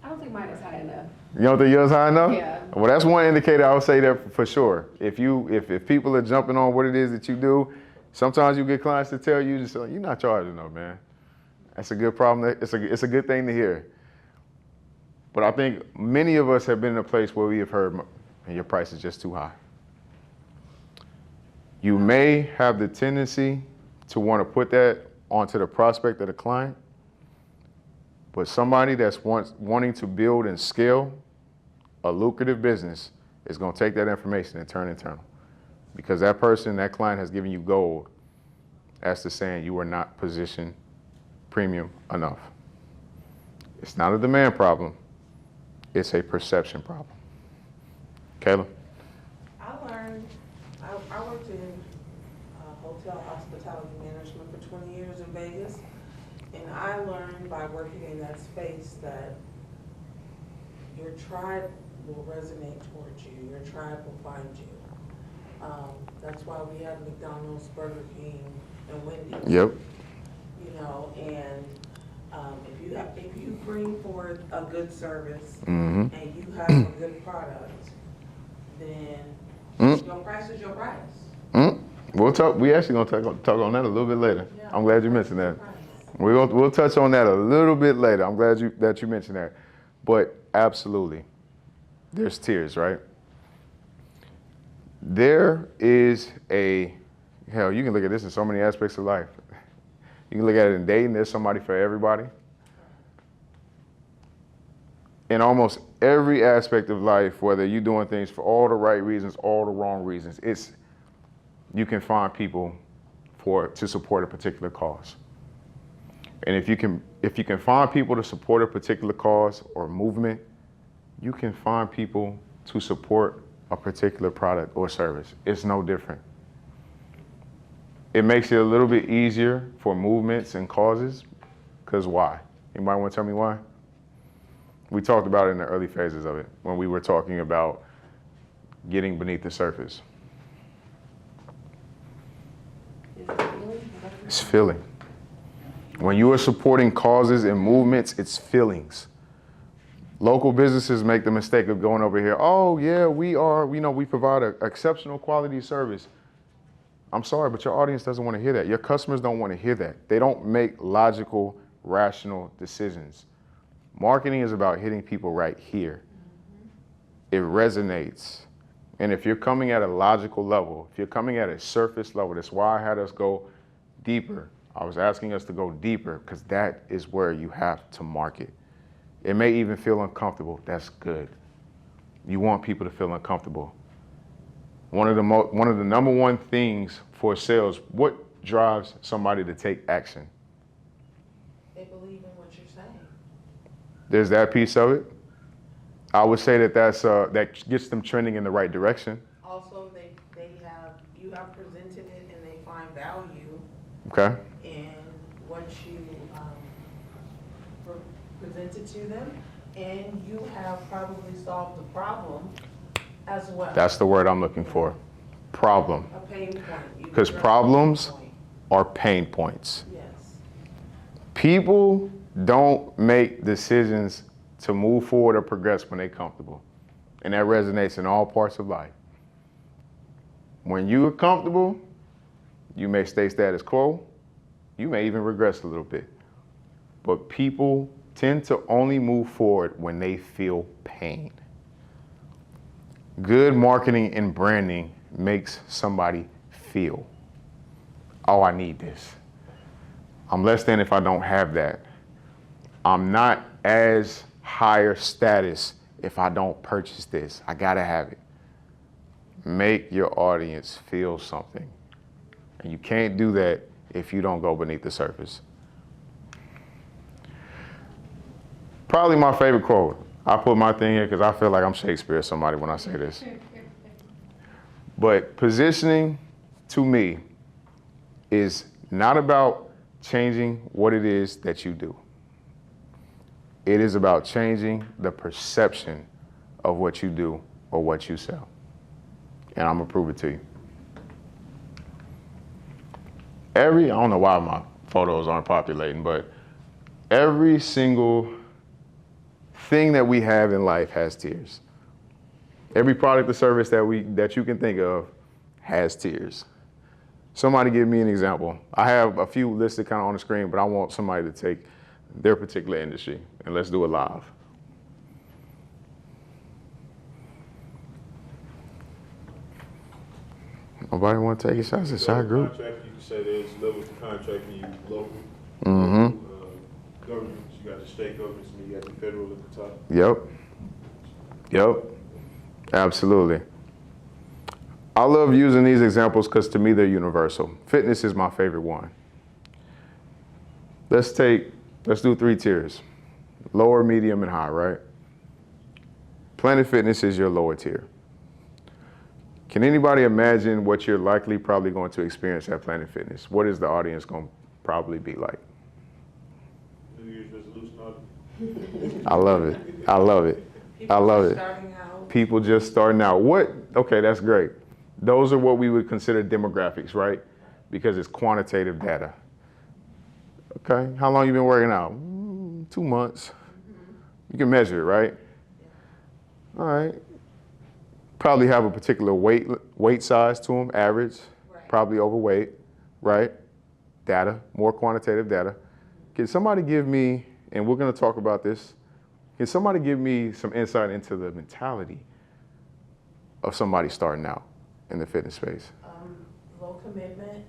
I don't think mine is high enough. You don't think yours high enough? Yeah. Well, that's one indicator I would say that for sure. If people are jumping on what it is that you do, sometimes you get clients to tell you, just you're not charging enough, man. That's a good problem. It's a good thing to hear. But I think many of us have been in a place where we have heard, man, your price is just too high. You may have the tendency to want to put that onto the prospect of the client, but somebody that's wanting to build and scale a lucrative business is going to take that information and turn internal. Because that person, that client has given you gold as to saying you are not positioned premium enough. It's not a demand problem, it's a perception problem. Kayla? I worked in hotel hospitality management for 20 years in Vegas, and I learned by working in that space that your tribe will resonate towards you, your tribe will find you. That's why we have McDonald's, Burger King, and Wendy's. Yep. You know, and if you bring forth a good service Mm-hmm. and you have a good product, then your price is your price. We'll talk. We actually gonna talk on that a little bit later. Yeah. I'm glad you mentioned that. We'll touch on that a little bit later. I'm glad that you mentioned that. But absolutely, there's tiers, right? There is you can look at this in so many aspects of life. You can look at it in dating. There's somebody for everybody. In almost every aspect of life, whether you're doing things for all the right reasons, all the wrong reasons, you can find people to support a particular cause. And if you can find people to support a particular cause or movement, you can find people to support a particular product or service. It's no different. It makes it a little bit easier for movements and causes, because why? Anybody want to tell me why? We talked about it in the early phases of it when we were talking about getting beneath the surface. It's feeling. When you are supporting causes and movements, it's feelings. Local businesses make the mistake of going over here, oh yeah, we provide an exceptional quality service. I'm sorry, but your audience doesn't want to hear that. Your customers don't want to hear that. They don't make logical, rational decisions. Marketing is about hitting people right here. It resonates. And if you're coming at a logical level, if you're coming at a surface level, that's why I had us go deeper. I was asking us to go deeper because that is where you have to market. It may even feel uncomfortable. That's good. You want people to feel uncomfortable. One of the number one things for sales, what drives somebody to take action? They believe in what you're saying. There's that piece of it. I would say that gets them trending in the right direction. Also, you have presented it and they find value Okay. in what you presented to them, and you have probably solved the problem as well. That's the word I'm looking for. Problem. A pain point. Because problems are pain points. Yes. People don't make decisions to move forward or progress when they're comfortable. And that resonates in all parts of life. When you are comfortable, you may stay status quo. You may even regress a little bit. But people tend to only move forward when they feel pain. Good marketing and branding makes somebody feel, oh, I need this. I'm less than if I don't have that. I'm not as higher status if I don't purchase this. I gotta have it. Make your audience feel something. And you can't do that if you don't go beneath the surface. Probably my favorite quote. I put my thing here because I feel like I'm Shakespeare or somebody when I say this. But positioning, to me, is not about changing what it is that you do. It is about changing the perception of what you do or what you sell. And I'm gonna prove it to you. I don't know why my photos aren't populating, but every single thing that we have in life has tears. Every product or service that you can think of has tears. Somebody give me an example. I have a few listed kind of on the screen, but I want somebody to take their particular industry, and let's do it live. Nobody want to take a shot? It's a shot group. Contract, you can say there's levels of contracting, you local, governments, you got the state governments, and you got the federal at the top. Yep. Absolutely. I love using these examples because to me they're universal. Fitness is my favorite one. Let's do 3 tiers. Lower, medium, and high, right? Planet Fitness is your lower tier. Can anybody imagine what you're probably going to experience at Planet Fitness? What is the audience going to probably be like? New Year's resolution. I love it. I love it. I love it. People just starting out. Okay, that's great. Those are what we would consider demographics, right? Because it's quantitative data. Okay, how long you been working out? 2 months. You can measure it, right? All right. Probably have a particular weight size to them, average, probably overweight, right? Data, more quantitative data. Can somebody give me, and we're gonna talk about this, can somebody give me some insight into the mentality of somebody starting out in the fitness space? Low commitment.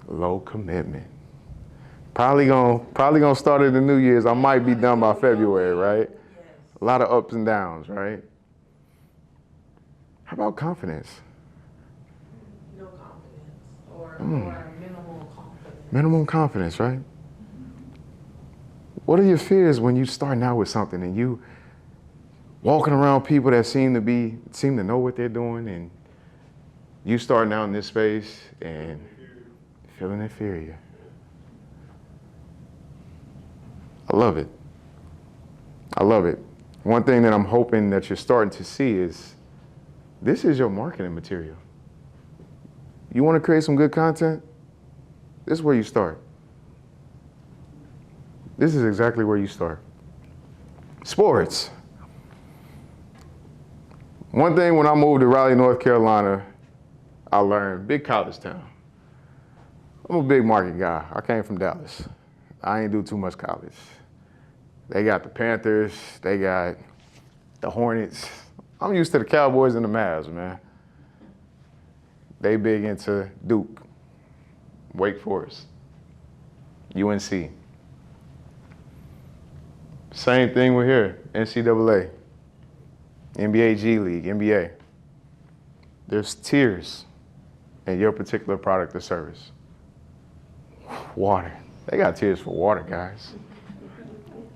Low commitment. Probably gonna start in the New Year's. I might be done by February, right? Yes. A lot of ups and downs, right? How about confidence? No confidence or minimal confidence. Minimum confidence, right? What are your fears when you starting out with something and you walking around people that seem to know what they're doing, and you starting out in this space and feeling inferior? I love it. I love it. One thing that I'm hoping that you're starting to see is this is your marketing material. You want to create some good content? This is where you start. This is exactly where you start. Sports. One thing when I moved to Raleigh, North Carolina, I learned, big college town. I'm a big market guy. I came from Dallas. I ain't do too much college. They got the Panthers, they got the Hornets. I'm used to the Cowboys and the Mavs, man. They big into Duke, Wake Forest, UNC. Same thing we're here, NCAA, NBA G League, NBA. There's tiers in your particular product or service. Water. They got tiers for water, guys.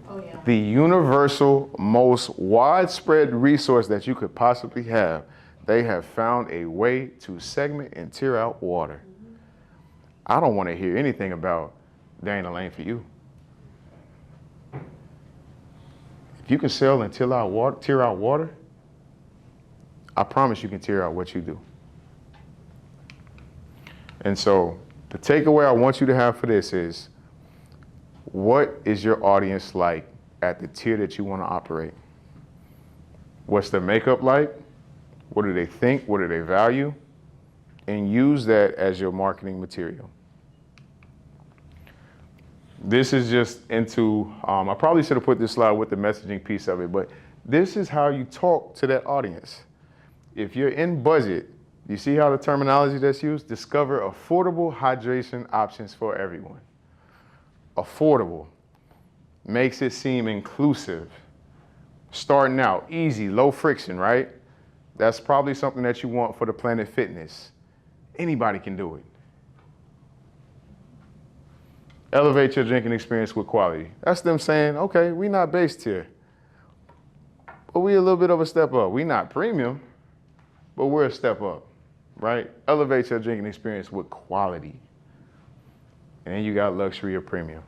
Oh, yeah. The universal, most widespread resource that you could possibly have, they have found a way to segment and tier out water. I don't want to hear anything about there ain't a lane for you. If you can sell and tier out water, I promise you can tier out what you do. And so the takeaway I want you to have for this is, what is your audience like at the tier that you want to operate? What's their makeup like? What do they think? What do they value? And use that as your marketing material. This is just into, I probably should have put this slide with the messaging piece of it, but this is how you talk to that audience. If you're in budget, you see how the terminology that's used? Discover affordable hydration options for everyone. Affordable makes it seem inclusive. Starting out, easy, low friction, right? That's probably something that you want for the Planet Fitness. Anybody can do it. Elevate your drinking experience with quality. That's them saying, okay, we're not base tier, but we a little bit of a step up. We're not premium, but we're a step up, right? Elevate your drinking experience with quality. And then you got luxury or premium.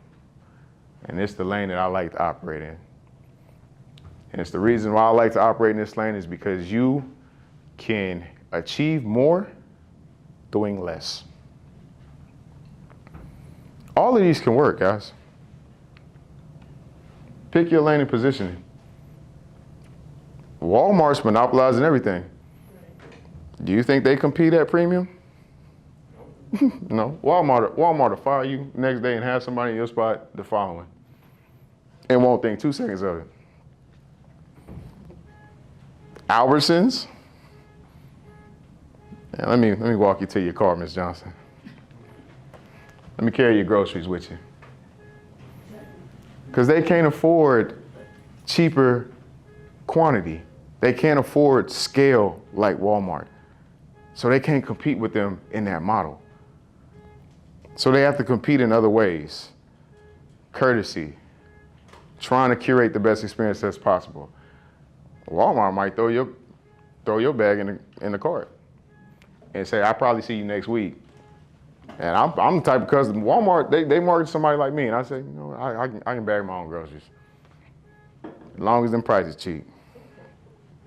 And it's the lane that I like to operate in. And it's the reason why I like to operate in this lane is because you can achieve more doing less. All of these can work, guys. Pick your lane and positioning. Walmart's monopolizing everything. Do you think they compete at premium? No. Walmart will fire you next day and have somebody in your spot the following. And won't think 2 seconds of it. Albertsons. Yeah, let me walk you to your car, Miss Johnson. Let me carry your groceries with you. Because they can't afford cheaper quantity. They can't afford scale like Walmart. So they can't compete with them in that model. So they have to compete in other ways. Courtesy, trying to curate the best experience as possible. Walmart might throw your bag in the cart and say, "I'll probably see you next week." And I'm the type of customer. Walmart, they market somebody like me, and I say, you know, I can bag my own groceries as long as them prices cheap.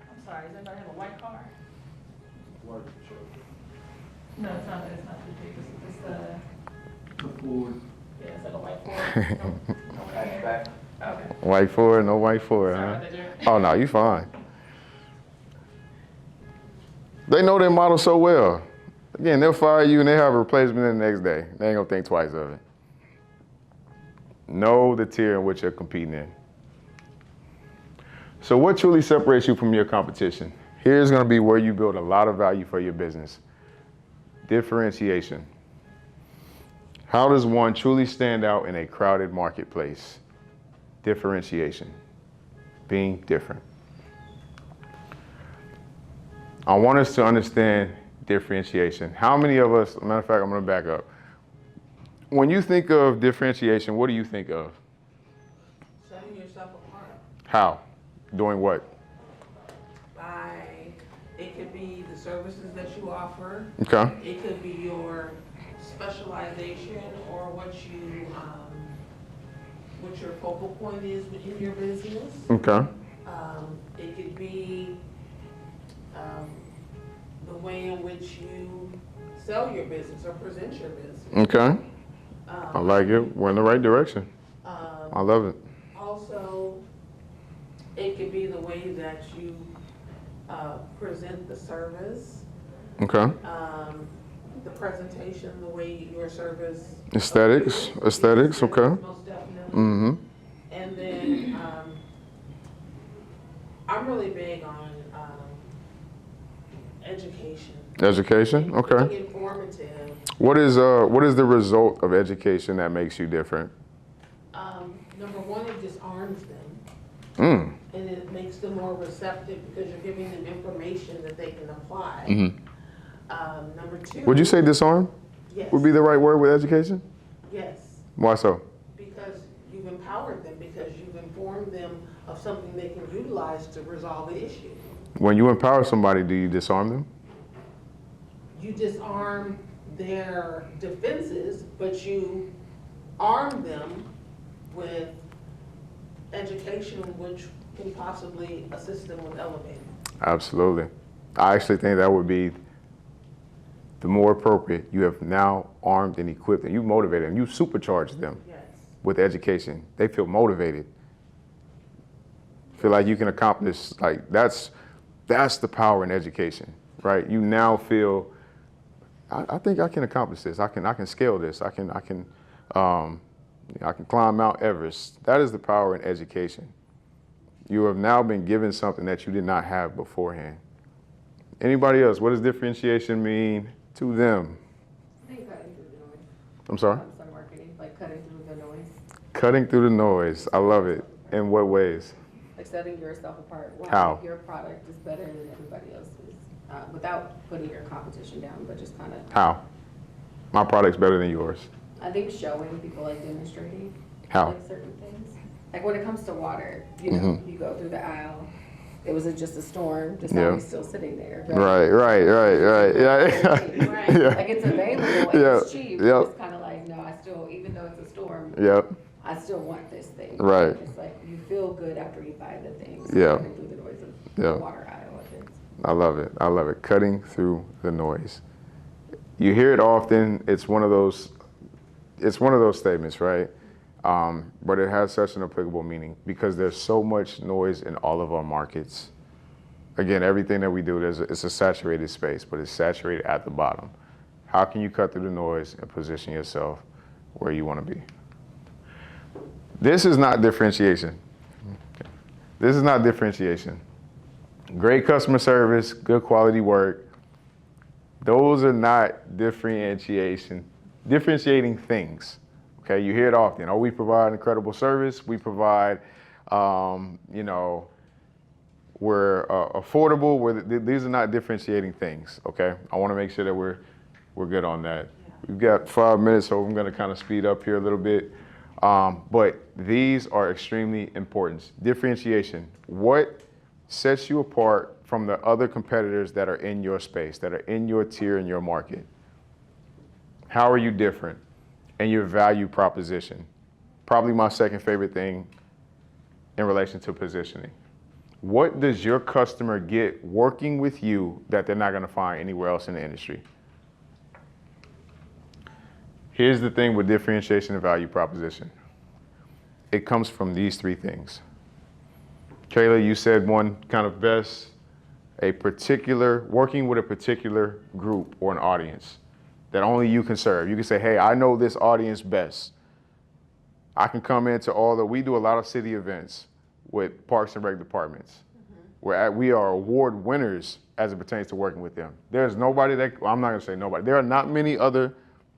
I'm sorry, does anybody have a white car? Work, sure. No, it's not the Jeep, it's the, Ford. yeah, it's like a white Ford. No, Hatchback. okay. White Ford, no white Ford, Sorry huh? about that, Jerry. Oh no, you fine. They know their model so well. Again, they'll fire you and they have a replacement the next day. They ain't gonna think twice of it. Know the tier in which you're competing in. So what truly separates you from your competition? Here's gonna be where you build a lot of value for your business. Differentiation. How does one truly stand out in a crowded marketplace? Differentiation. Being different. I want us to understand differentiation. How many of us, matter of fact, I'm gonna back up. When you think of differentiation, what do you think of? Setting yourself apart How? Doing what? by, it could be the services that you offer. Okay. It could be your specialization or what your focal point is within your business. Okay. It could be the way in which you sell your business or present your business. Okay. I like it. We're in the right direction. I love it. Also, it could be the way that you present the service, Okay. the presentation, the way your service. Aesthetics. appears. Aesthetics. Okay. Most definitely. Mm-hmm. And then I'm really big on education. Education. Okay. Being informative. What is the result of education that makes you different? Number one, it disarms them. Mm. And it makes them more receptive because you're giving them information that they can apply. Mm-hmm. Number two. Would you say disarm Yes. would be the right word with education? Yes, Why so? because you've empowered them, because you've informed them of something they can utilize to resolve the issue. When you empower somebody, do you disarm them? You disarm their defenses, but you arm them with education which can possibly assist them with elevating. Absolutely. I actually think that would be the more appropriate. You have now armed and equipped them. You motivated them. You supercharged them Yes. with education. They feel motivated. Feel like you can accomplish, like that's the power in education, right? You now feel, I think I can accomplish this. I can scale this. I can climb Mount Everest. That is the power in education. You have now been given something that you did not have beforehand. Anybody else? What does differentiation mean to them? I think cutting through the noise. I'm sorry? Some marketing, like cutting through the noise. Cutting through the noise. I love it. In what ways? Like setting yourself apart. Why How? your product is better than everybody else's. Without putting your competition down, but just kind of. How? My product's better than yours. I think showing people, like demonstrating. How? Like certain things. Like when it comes to water, you know, you go through the aisle. It was just a storm, just Yeah. always still sitting there. Right. Yeah. Right. Yeah. Like it's available and Yeah. it's cheap. Yep. It's kind of like, no, I still, even though it's a storm, Yep. I still want this thing. Right. It's like you feel good after you buy the thing. Yeah. Cutting through the noise of Yeah. the water aisle. I think. I love it. I love it. Cutting through the noise. You hear it often. It's one of those, it's one of those statements, right? But it has such an applicable meaning because there's so much noise in all of our markets. Again, everything that we do, it's a saturated space, but it's saturated at the bottom. How can you cut through the noise and position yourself where you want to be? This is not differentiation. This is not differentiation. Great customer service, good quality work. Those are not differentiating things. Okay, you hear it often. Oh, we provide incredible service. We provide, we're affordable. These are not differentiating things. Okay, I want to make sure that we're good on that. We've got 5 minutes, so I'm going to kind of speed up here a little bit. But these are extremely important. Differentiation. What sets you apart from the other competitors that are in your space, that are in your tier, in your market? How are you different? And your value proposition. Probably my second favorite thing in relation to positioning. What does your customer get working with you that they're not going to find anywhere else in the industry? Here's the thing with differentiation and value proposition. It comes from these three things. Kayla, you said one kind of best, working with a particular group or an audience that only you can serve. You can say, hey, I know this audience best. I can come into we do a lot of city events with Parks and Rec departments, where we are award winners as it pertains to working with them. There's nobody I'm not gonna say nobody. There are not many other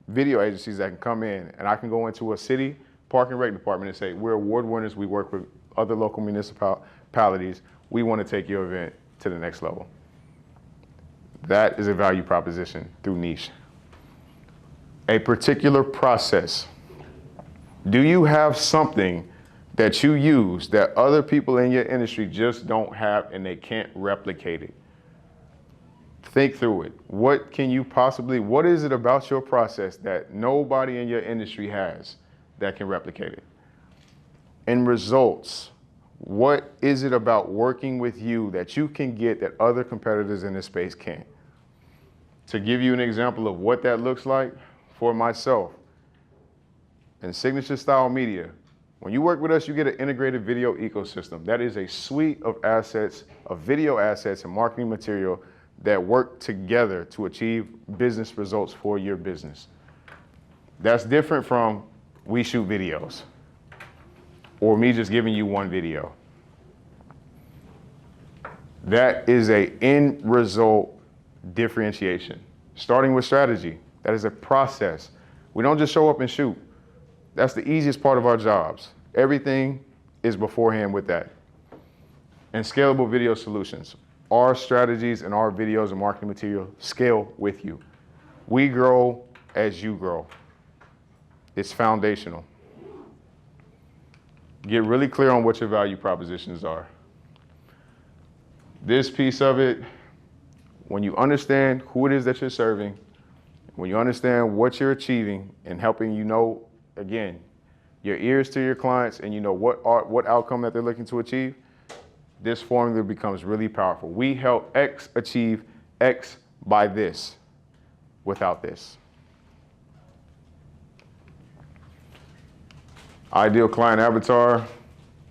video agencies that can come in and I can go into a city Park and Rec department and say, we're award winners, we work with other local municipalities, we wanna take your event to the next level. That is a value proposition through niche. A particular process. Do you have something that you use that other people in your industry just don't have and they can't replicate it? Think through it. What is it about your process that nobody in your industry has that can replicate it? And results. What is it about working with you that you can get that other competitors in this space can't? To give you an example of what that looks like, for myself, in Signature Style Media, when you work with us, you get an integrated video ecosystem. That is a suite of assets, of video assets and marketing material that work together to achieve business results for your business. That's different from we shoot videos or me just giving you one video. That is a end result differentiation. Starting with strategy. That is a process. We don't just show up and shoot. That's the easiest part of our jobs. Everything is beforehand with that. And scalable video solutions. Our strategies and our videos and marketing material scale with you. We grow as you grow. It's foundational. Get really clear on what your value propositions are. This piece of it, when you understand who it is that you're serving, when you understand what you're achieving and helping again, your ears to your clients and you know what outcome that they're looking to achieve, this formula becomes really powerful. We help X achieve X by this, without this. Ideal client avatar.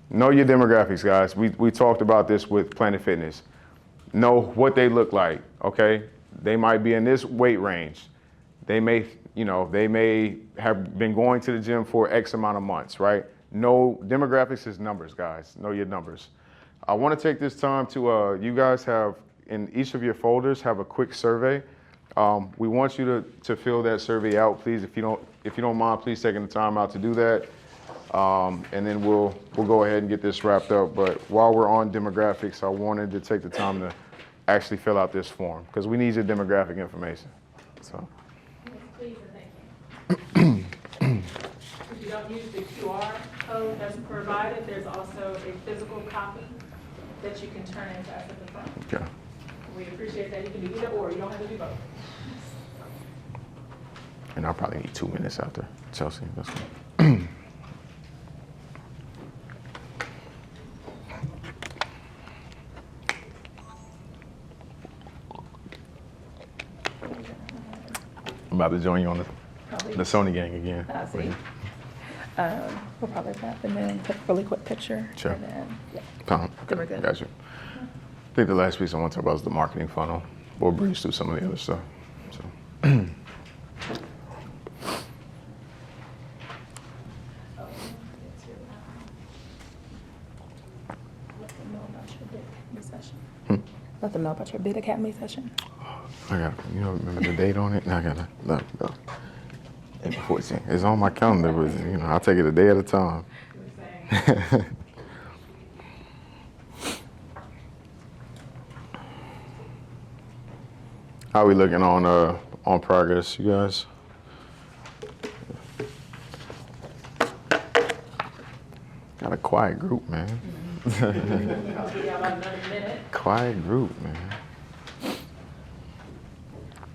Know your demographics, guys. We talked about this with Planet Fitness. Know what they look like, okay? They might be in this weight range. They may have been going to the gym for X amount of months, right? No, demographics is numbers, guys. Know your numbers. I want to take this time to, you guys have, in each of your folders, have a quick survey. We want you to fill that survey out, please. If you don't mind, please taking the time out to do that. And then we'll go ahead and get this wrapped up. But while we're on demographics, I wanted to take the time to actually fill out this form because we need your demographic information. So. Please and thank you. If you don't use the QR code that's provided, there's also a physical copy that you can turn into us at the front. Okay. We appreciate that. You can do either or. You don't have to do both. And I'll probably need 2 minutes after Chelsea. That's good. I'm about to join you on this. Probably The Sony gang again. I see. We'll probably tap and then take a really quick picture. Sure. And then, yeah. Okay, We're good. gotcha. I think the last piece I want to talk about is the marketing funnel. We'll breeze through some of the other stuff. So. Let them know about your bid academy session. I got, remember the date on it? I gotta go. April 14th. It's on my calendar, but I'll take it a day at a time. How we looking on progress, you guys? Got a quiet group, man. We have about another minute. Quiet group, man. I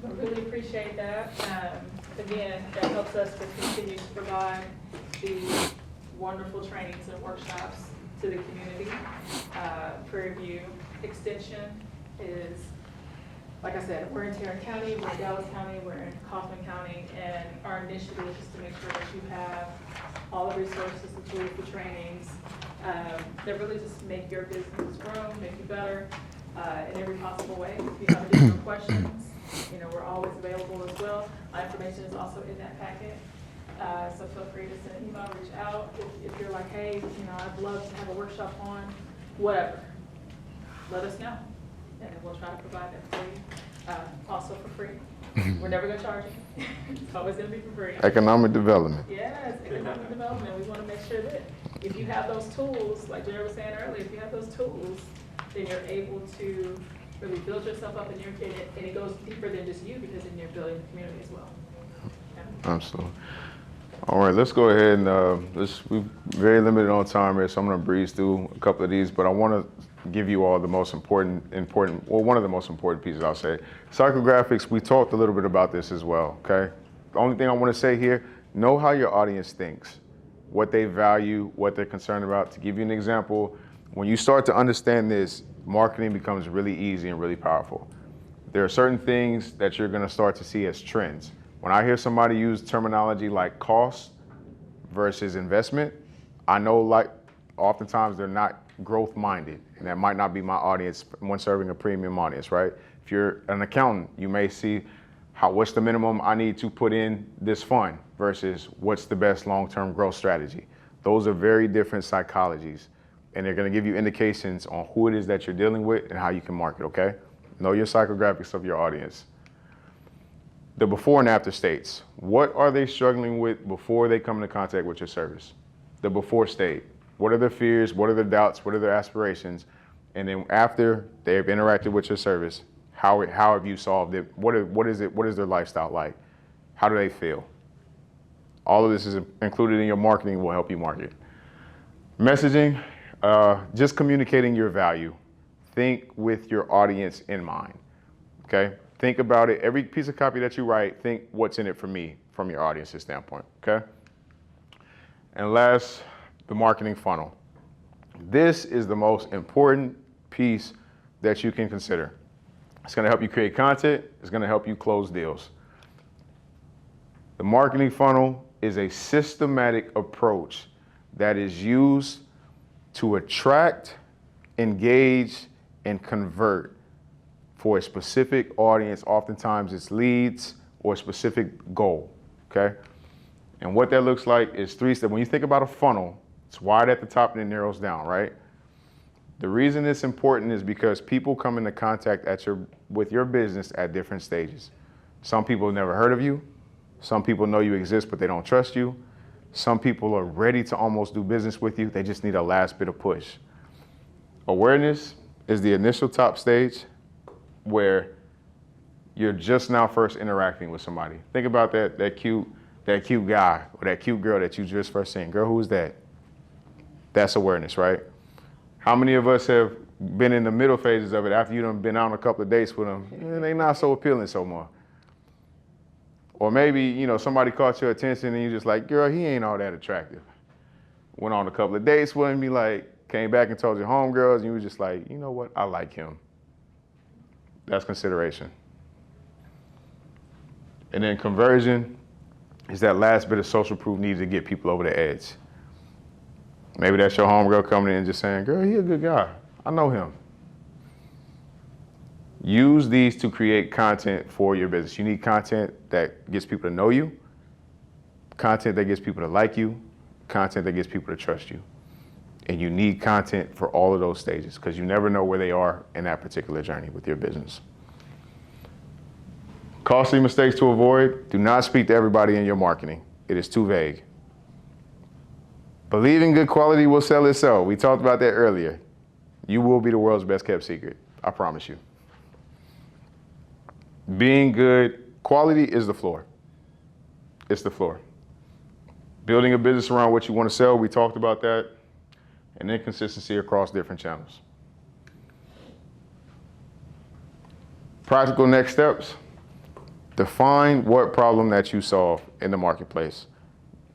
really appreciate that. Again, that helps us to continue to provide these wonderful trainings and workshops to the community. Prairie View Extension is, like I said, we're in Tarrant County, we're in Dallas County, we're in Kaufman County, and our initiative is to make sure that you have all the resources, the tools, the trainings, that really just make your business grow, make you better in every possible way. If you have additional questions, we're always available as well. My information is also in that packet. So feel free to send an email, reach out. If you're like, hey, I'd love to have a workshop on whatever, let us know. And then we'll try to provide that for you. Also for free. We're never gonna charge you. It's always gonna be for free. Economic development. Yes, economic development. We wanna make sure that if you have those tools, like Jenna was saying earlier, if you have those tools, then you're able to really build yourself up and it goes deeper than just you, because then you're building the community as well. Okay? Absolutely. All right, let's go ahead and we're very limited on time here, so I'm gonna breeze through a couple of these, but I wanna give you all the most important, well, one of the most important pieces, I'll say. Psychographics, we talked a little bit about this as well, okay? The only thing I wanna say here, know how your audience thinks, what they value, what they're concerned about. To give you an example, when you start to understand this, marketing becomes really easy and really powerful. There are certain things that you're gonna start to see as trends. When I hear somebody use terminology like cost versus investment, I know like oftentimes they're not growth minded, and that might not be my audience when serving a premium audience, right? If you're an accountant, you may see what's the minimum I need to put in this fund versus what's the best long-term growth strategy. Those are very different psychologies, and they're gonna give you indications on who it is that you're dealing with and how you can market, okay? Know your psychographics of your audience. The before and after states. What are they struggling with before they come into contact with your service? The before state. What are their fears? What are their doubts? What are their aspirations? And then after they've interacted with your service, how have you solved it? What is their lifestyle like? How do they feel? All of this is included in your marketing, will help you market. Messaging, just communicating your value. Think with your audience in mind, okay? Think about it. Every piece of copy that you write, think what's in it for me from your audience's standpoint, okay? And last, the marketing funnel. This is the most important piece that you can consider. It's gonna help you create content. It's gonna help you close deals. The marketing funnel is a systematic approach that is used to attract, engage, and convert for a specific audience. Oftentimes it's leads or a specific goal, okay? And what that looks like is 3 steps. When you think about a funnel, it's wide at the top and it narrows down, right? The reason it's important is because people come into contact with your business at different stages. Some people have never heard of you. Some people know you exist, but they don't trust you. Some people are ready to almost do business with you. They just need a last bit of push. Awareness is the initial top stage where you're just now first interacting with somebody. Think about that cute guy or that cute girl that you just first seen. Girl, who is that? That's awareness, right? How many of us have been in the middle phases of it after you done been on a couple of dates with them? They not so appealing so more. Or maybe, somebody caught your attention and you just like, girl, he ain't all that attractive. Went on a couple of dates with him, came back and told your homegirls, and you were just like, you know what, I like him. That's consideration. And then conversion, is that last bit of social proof needed to get people over the edge. Maybe that's your homegirl coming in and just saying, girl, he a good guy. I know him. Use these to create content for your business. You need content that gets people to know you, content that gets people to like you, content that gets people to trust you. And you need content for all of those stages because you never know where they are in that particular journey with your business. Costly mistakes to avoid. Do not speak to everybody in your marketing. It is too vague. Believing good quality will sell itself. We talked about that earlier. You will be the world's best kept secret. I promise you. Being good, quality is the floor. It's the floor. Building a business around what you want to sell, we talked about that. And then consistency across different channels. Practical next steps. Define what problem that you solve in the marketplace.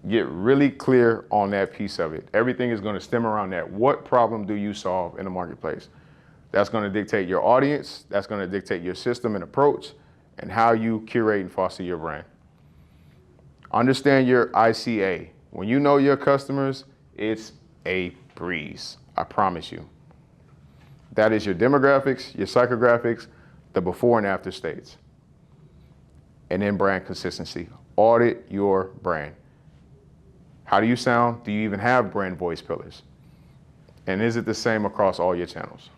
Get really clear on that piece of it. Everything is going to stem around that. What problem do you solve in the marketplace? That's going to dictate your audience. That's going to dictate your system and approach and how you curate and foster your brand. Understand your ICA. When you know your customers, it's a breeze. I promise you. That is your demographics, your psychographics, the before and after states. And then brand consistency. Audit your brand. How do you sound? Do you even have brand voice pillars? And is it the same across all your channels?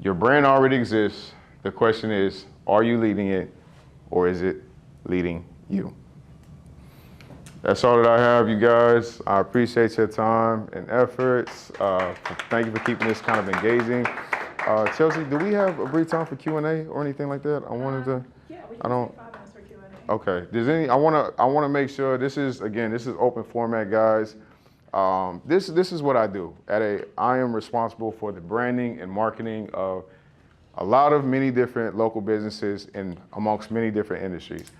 Your brand already exists. The question is, are you leading it or is it leading you? That's all that I have, you guys. I appreciate your time and efforts. Thank you for keeping this kind of engaging. Chelsea, do we have a brief time for Q&A or anything like that? I wanted to. Yeah, we I can don't. take 5 minutes for Q&A. Okay. Does any? I want to make sure this is open format, guys. This is what I do. I am responsible for the branding and marketing of many different local businesses and amongst many different industries.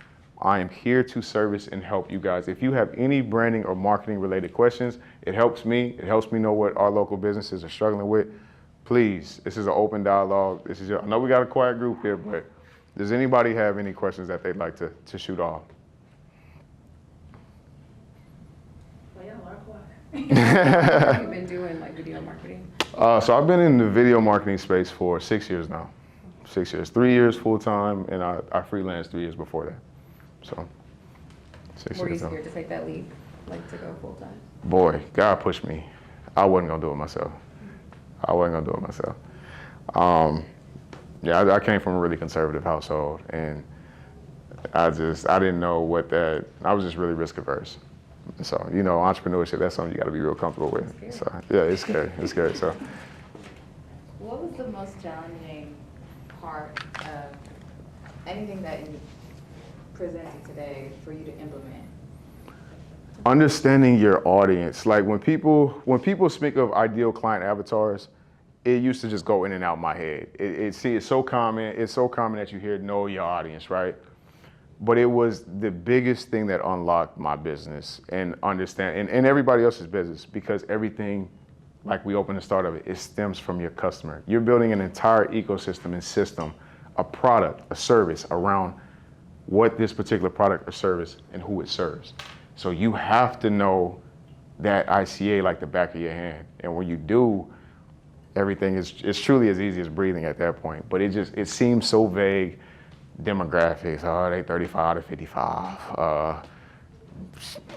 I am here to service and help you guys. If you have any branding or marketing related questions, it helps me. It helps me know what our local businesses are struggling with. Please, this is an open dialogue. I know we got a quiet group here, but does anybody have any questions that they'd like to shoot off? Well, yeah, a lot quiet. How have you been doing like video marketing? So I've been in the video marketing space for 6 years now. 6 years, 3 years full time, and I freelanced 3 years before that. So, 6 Were you years now. scared to take that leap, like to go full time? Boy, God pushed me. I wasn't gonna do it myself. Yeah, I came from a really conservative household, and I didn't know I was just really risk averse. So, entrepreneurship, that's something you gotta be real comfortable with. So, yeah, it's scary, so. What was the most challenging part of anything that you presented today for you to implement? Understanding your audience. Like when people speak of ideal client avatars, it used to just go in and out my head. It's so common. It's so common that you hear know your audience, right? But it was the biggest thing that unlocked my business and understand and everybody else's business, because everything, like we opened the start of it stems from your customer. You're building an entire ecosystem and system, a product, a service around what this particular product or service and who it serves. So you have to know that ICA like the back of your hand. And when you do, everything is truly as easy as breathing at that point. But it seems so vague. Demographics, they 35 to 55,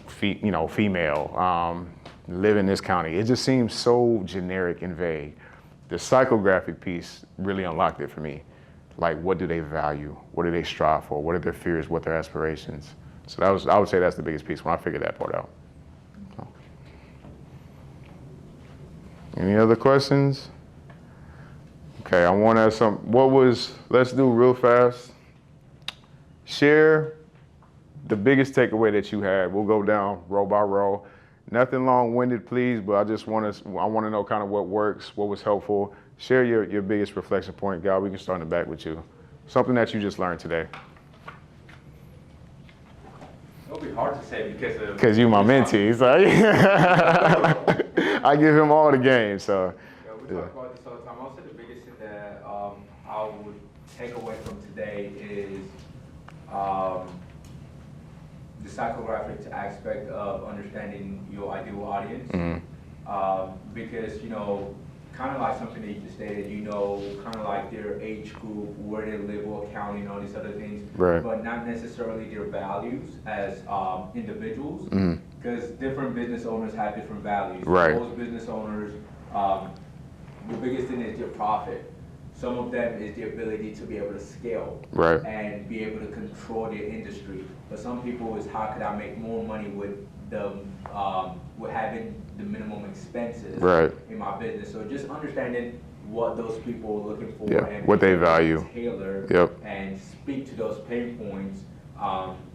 female, live in this county. It just seems so generic and vague. The psychographic piece really unlocked it for me. Like, what do they value? What do they strive for? What are their fears? What are their aspirations? So I would say that's the biggest piece when I figured that part out. So. Any other questions? Okay, I want to ask let's do real fast. Share the biggest takeaway that you had. We'll go down row by row. Nothing long-winded, please, but I want to know kind of what works, what was helpful. Share your biggest reflection point. God, we can start in the back with you. Something that you just learned today. It'll be hard to say because you're my mentee, so I give him all the game. So yeah, we talk about this all the time. I'll say the biggest thing that I would take away from today is the psychographic aspect of understanding your ideal audience. Because, you know, kind of like something that you just stated, you know, kind of like their age group, where they live, what county, and all these other things, Right. but not necessarily their values as individuals, because different business owners have different values. Right. Most business owners, the biggest thing is their profit. Some of them is the ability to be able to scale Right. and be able to control their industry. But some people is how could I make more money with the with having the minimum expenses Right. in my business. So just understanding what those people are looking for Yeah, and what they being able to value. tailor Yep. and speak to those pain points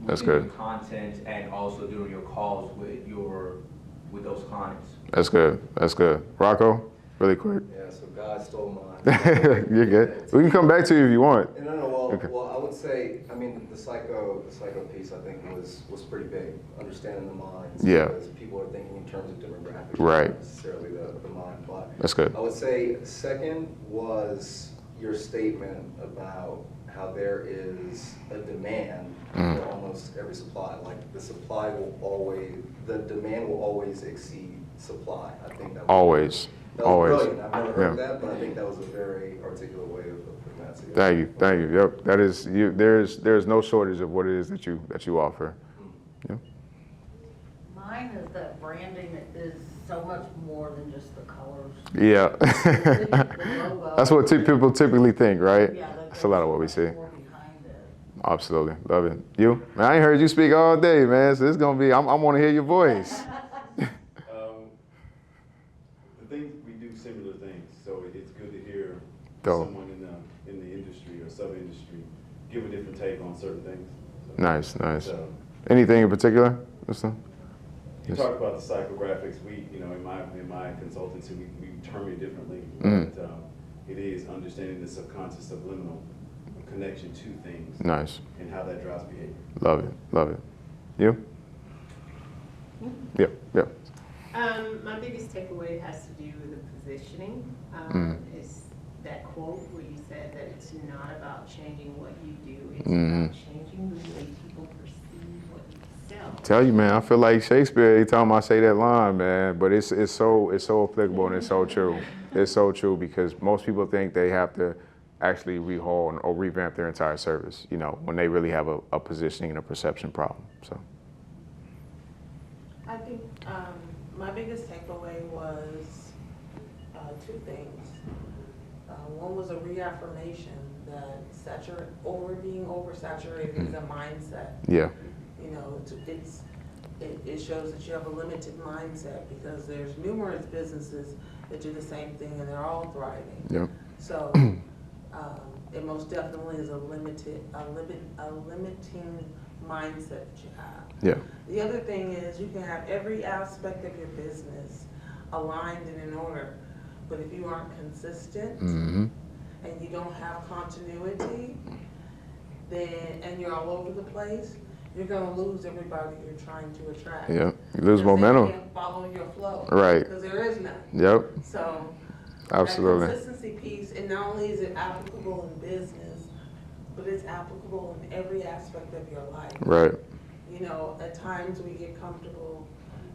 That's within good. your content and also during your calls with those clients. That's good. That's good. Rocco, really quick. Yeah, so God stole mine. You're good. We can come back to you if you want. No, well, Okay. well, I would say, I mean, the psycho piece, I think, was pretty big. Understanding the minds. Yeah. Because people are thinking in terms of demographics, Right. not necessarily the mind. But That's good. I would say second was your statement about how there is a demand for almost every supply. Like the demand will always exceed supply. I think that was Always. That was Always. brilliant. I've never heard Yeah. that, but I think that was a very articulate way of putting that together. Thank you. Thank you. Yep. That is you. There's no shortage of what it is that you offer. Yeah. Mine is that branding is so much more than just the colors. Yeah. The logo. That's what people typically think, right? Yeah, That's a lot of what we see. more behind it. Absolutely. Love it. You? Man, I ain't heard you speak all day, man. So it's gonna be. I want to hear your voice. The things we do similar things, so it's good to hear Dope. someone in the industry or sub-industry give a different take on certain things. So, Nice. Nice. So, Anything in particular? Listen? you Yes. talk about the psychographics. We, you know, in my consultancy, we term it differently, Mhm. but it is understanding the subconscious subliminal connection to things Nice. and how that drives behavior. Love it. Love it. You? Yep. Yep. My biggest takeaway has to do with the positioning. Is that quote where you said that it's not about changing what you do, it's about changing the way people perceive what you sell. Tell you, man, I feel like Shakespeare every time I say that line, man. But it's so applicable and it's so true. It's so true because most people think they have to actually rehaul or revamp their entire service, you know, when they really have a positioning and a perception problem. So. I think my biggest takeaway was two things. One was a reaffirmation that being oversaturated is a mindset. Yeah. You know, it shows that you have a limited mindset because there's numerous businesses that do the same thing and they're all thriving. Yep. So it most definitely is a limiting mindset that you have. Yeah. The other thing is you can have every aspect of your business aligned and in order, but if you aren't consistent and you don't have continuity, and you're all over the place, you're going to lose everybody you're trying to attract. Yeah. You lose Because momentum. They can't follow your flow. Right. Because there is none. Yep. So Absolutely. that consistency piece, and not only is it applicable in business, but it's applicable in every aspect of your life. Right. You know, at times we get comfortable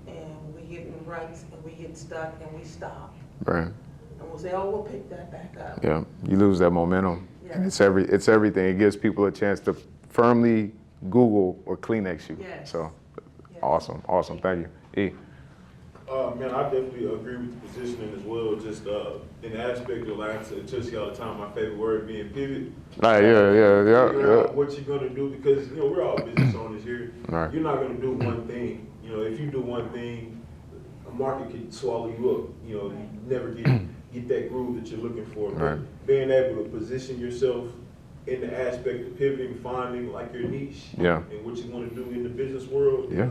and we get in ruts and we get stuck and we stop. Right. And we'll say, oh, we'll pick that back up. Yeah. You lose that momentum. Yeah. And it's everything. It gives people a chance to firmly Google or Kleenex you. Yes. So Yes. awesome. Thank you. E. Man, I definitely agree with the positioning as well. Just in the aspect of, like I tell you all the time, my favorite word being pivot. Right, yeah. Figure out what you're gonna do because we're all business owners here. Right. You're not gonna do one thing. If you do one thing, a market can swallow you up. You never get that groove that you're looking for. But Right. being able to position yourself in the aspect of pivoting, finding like your niche, Yeah. and what you want to do in the business world. Yeah.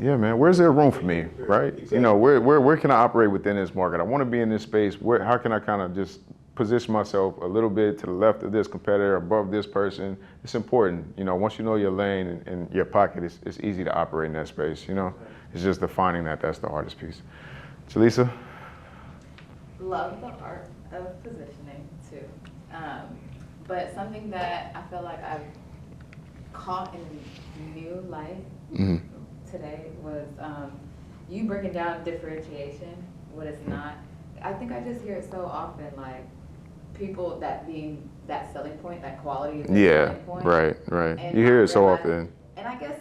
Yeah, man. Where's there room for me, right? Exactly. Where can I operate within this market? I want to be in this space. How can I kind of just position myself a little bit to the left of this competitor, above this person? It's important. Once you know your lane and your pocket, it's easy to operate in that space. It's just defining that. That's the hardest piece. Jaleesa? Love the art of positioning too. But something that I feel like I've caught in new life today was you breaking down differentiation, what it's not. I think I just hear it so often, like people that being that selling point, that quality is the selling point. Right. And You hear it so realize- often. And I guess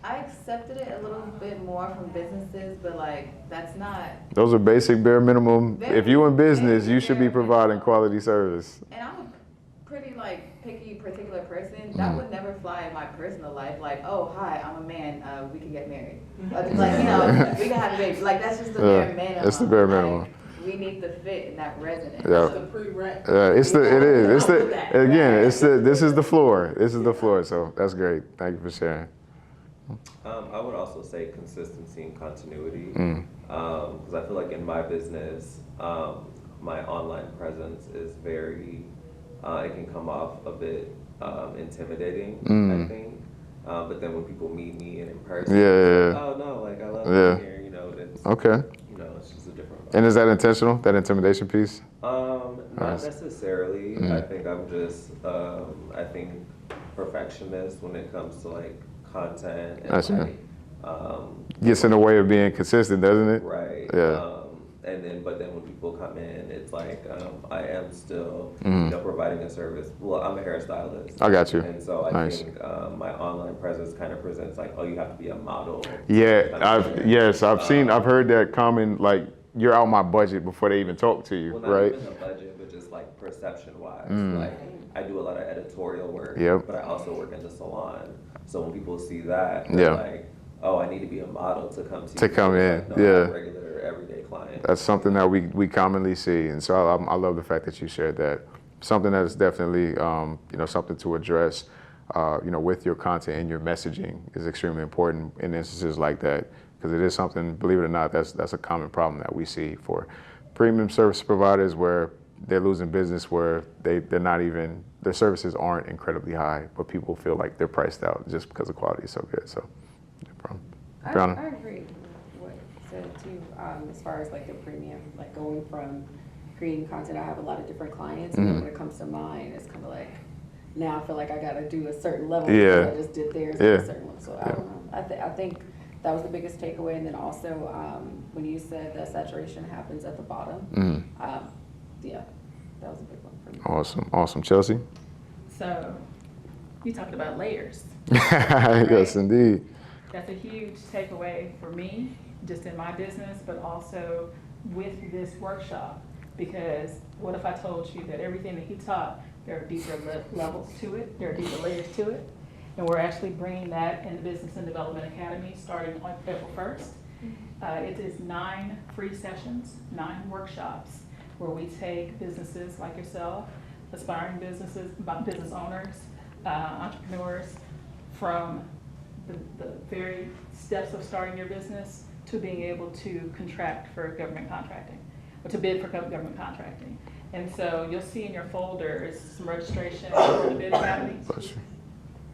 I accepted it a little bit more from businesses, but like that's not. Those are basic bare minimum. If you in business, you should be bare providing minimum. quality service. And I'm a pretty like picky, particular person. That would never fly in my personal life. Like, oh hi, I'm a man. We can get married. Like we can have a baby. Like that's just the bare minimum. It's the bare Like, minimum. we need the fit and that resonance. Yeah. It's the prereq. This is the floor. This is the floor. So that's great. Thank you for sharing. I would also say consistency and continuity, because I feel like in my business, my online presence is very, it can come off a bit intimidating, I think. But then when people meet me in person, it's like, oh no, like I love being here, you know, it's, Okay. you know, it's just a different vibe. And is that intentional? That intimidation piece? Not necessarily. I think I'm just, I think perfectionist when it comes to like content and Gets in the way of being consistent, doesn't it? right. Yeah. But then when people come in, it's like I am still, you know, providing a service. Well, I'm a hairstylist. I got you. And so I Nice. think my online presence kind of presents like, oh, you have to be a model. Yeah, I've heard that common, like, you're out my budget before they even talk to you, Well, not right? even the budget, but just like perception-wise. Like I do a lot of editorial work, Yep. but I also work in the salon. So when people see that, they're like, oh, I need to be a model to come to you. come in, Like, no, I'm a regular, everyday client. That's something that we commonly see, and so I love the fact that you shared that. Something that is definitely, you know, something to address, you know, with your content and your messaging is extremely important in instances like that, because it is something, believe it or not, that's a common problem that we see for premium service providers where they're losing business, where they're not even, their services aren't incredibly high, but people feel like they're priced out just because the quality is so good. So, no problem. Brianna? I agree with what you said too, as far as like the premium, like going from creating content. I have a lot of different clients, and when it comes to mine, it's kind of like, now I feel like I got to do a certain level. Yeah. Because I just did theirs at a certain level. So I don't know. I think that was the biggest takeaway. And then also when you said that saturation happens at the bottom, yeah, that was a big one for me. Awesome. Chelsea? So, you talked about layers. Yes, indeed. That's a huge takeaway for me, just in my business, but also with this workshop. Because what if I told you that everything that he taught, there are deeper levels to it, there are deeper layers to it, and we're actually bringing that in the Business and Development Academy starting on April 1st. It is 9 free sessions, 9 workshops, where we take businesses like yourself, aspiring businesses, business owners, entrepreneurs, from the very steps of starting your business to being able to contract for government contracting, or to bid for government contracting. And so you'll see in your folders some registration for the Bid Academy.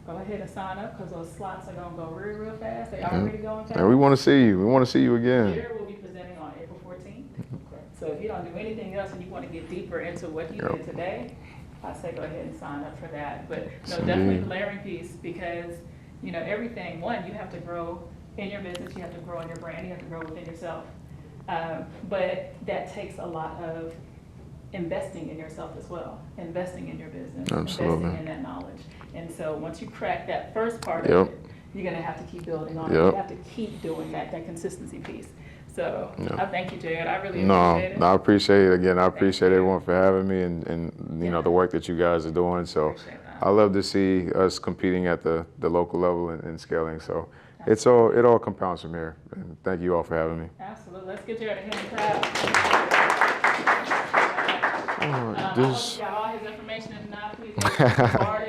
Go ahead and sign up, because those slots are gonna go real fast. They already going fast. And we want to see you. We want to see you again. Jared will be presenting on April 14th. So if you don't do anything else and you want to get deeper into what you did today, I say go ahead and sign up for that. But no, definitely the layering piece, because you know everything. One, you have to grow in your business, you have to grow in your brand, you have to grow within yourself. But that takes a lot of investing in yourself as well, investing in your business, investing in that knowledge. And so once you crack that first part of it, you're gonna have to keep building on it. You have to keep doing that consistency piece. So I thank you, Jared. I really appreciate it. No, I appreciate it. Again, I appreciate everyone for having me and you know the work that you guys are doing. So I love to see us competing at the local level and scaling. So it all compounds from here. And thank you all for having me. Absolutely. Let's get Jared a hand clap. I hope you got all his information. If not, please get started.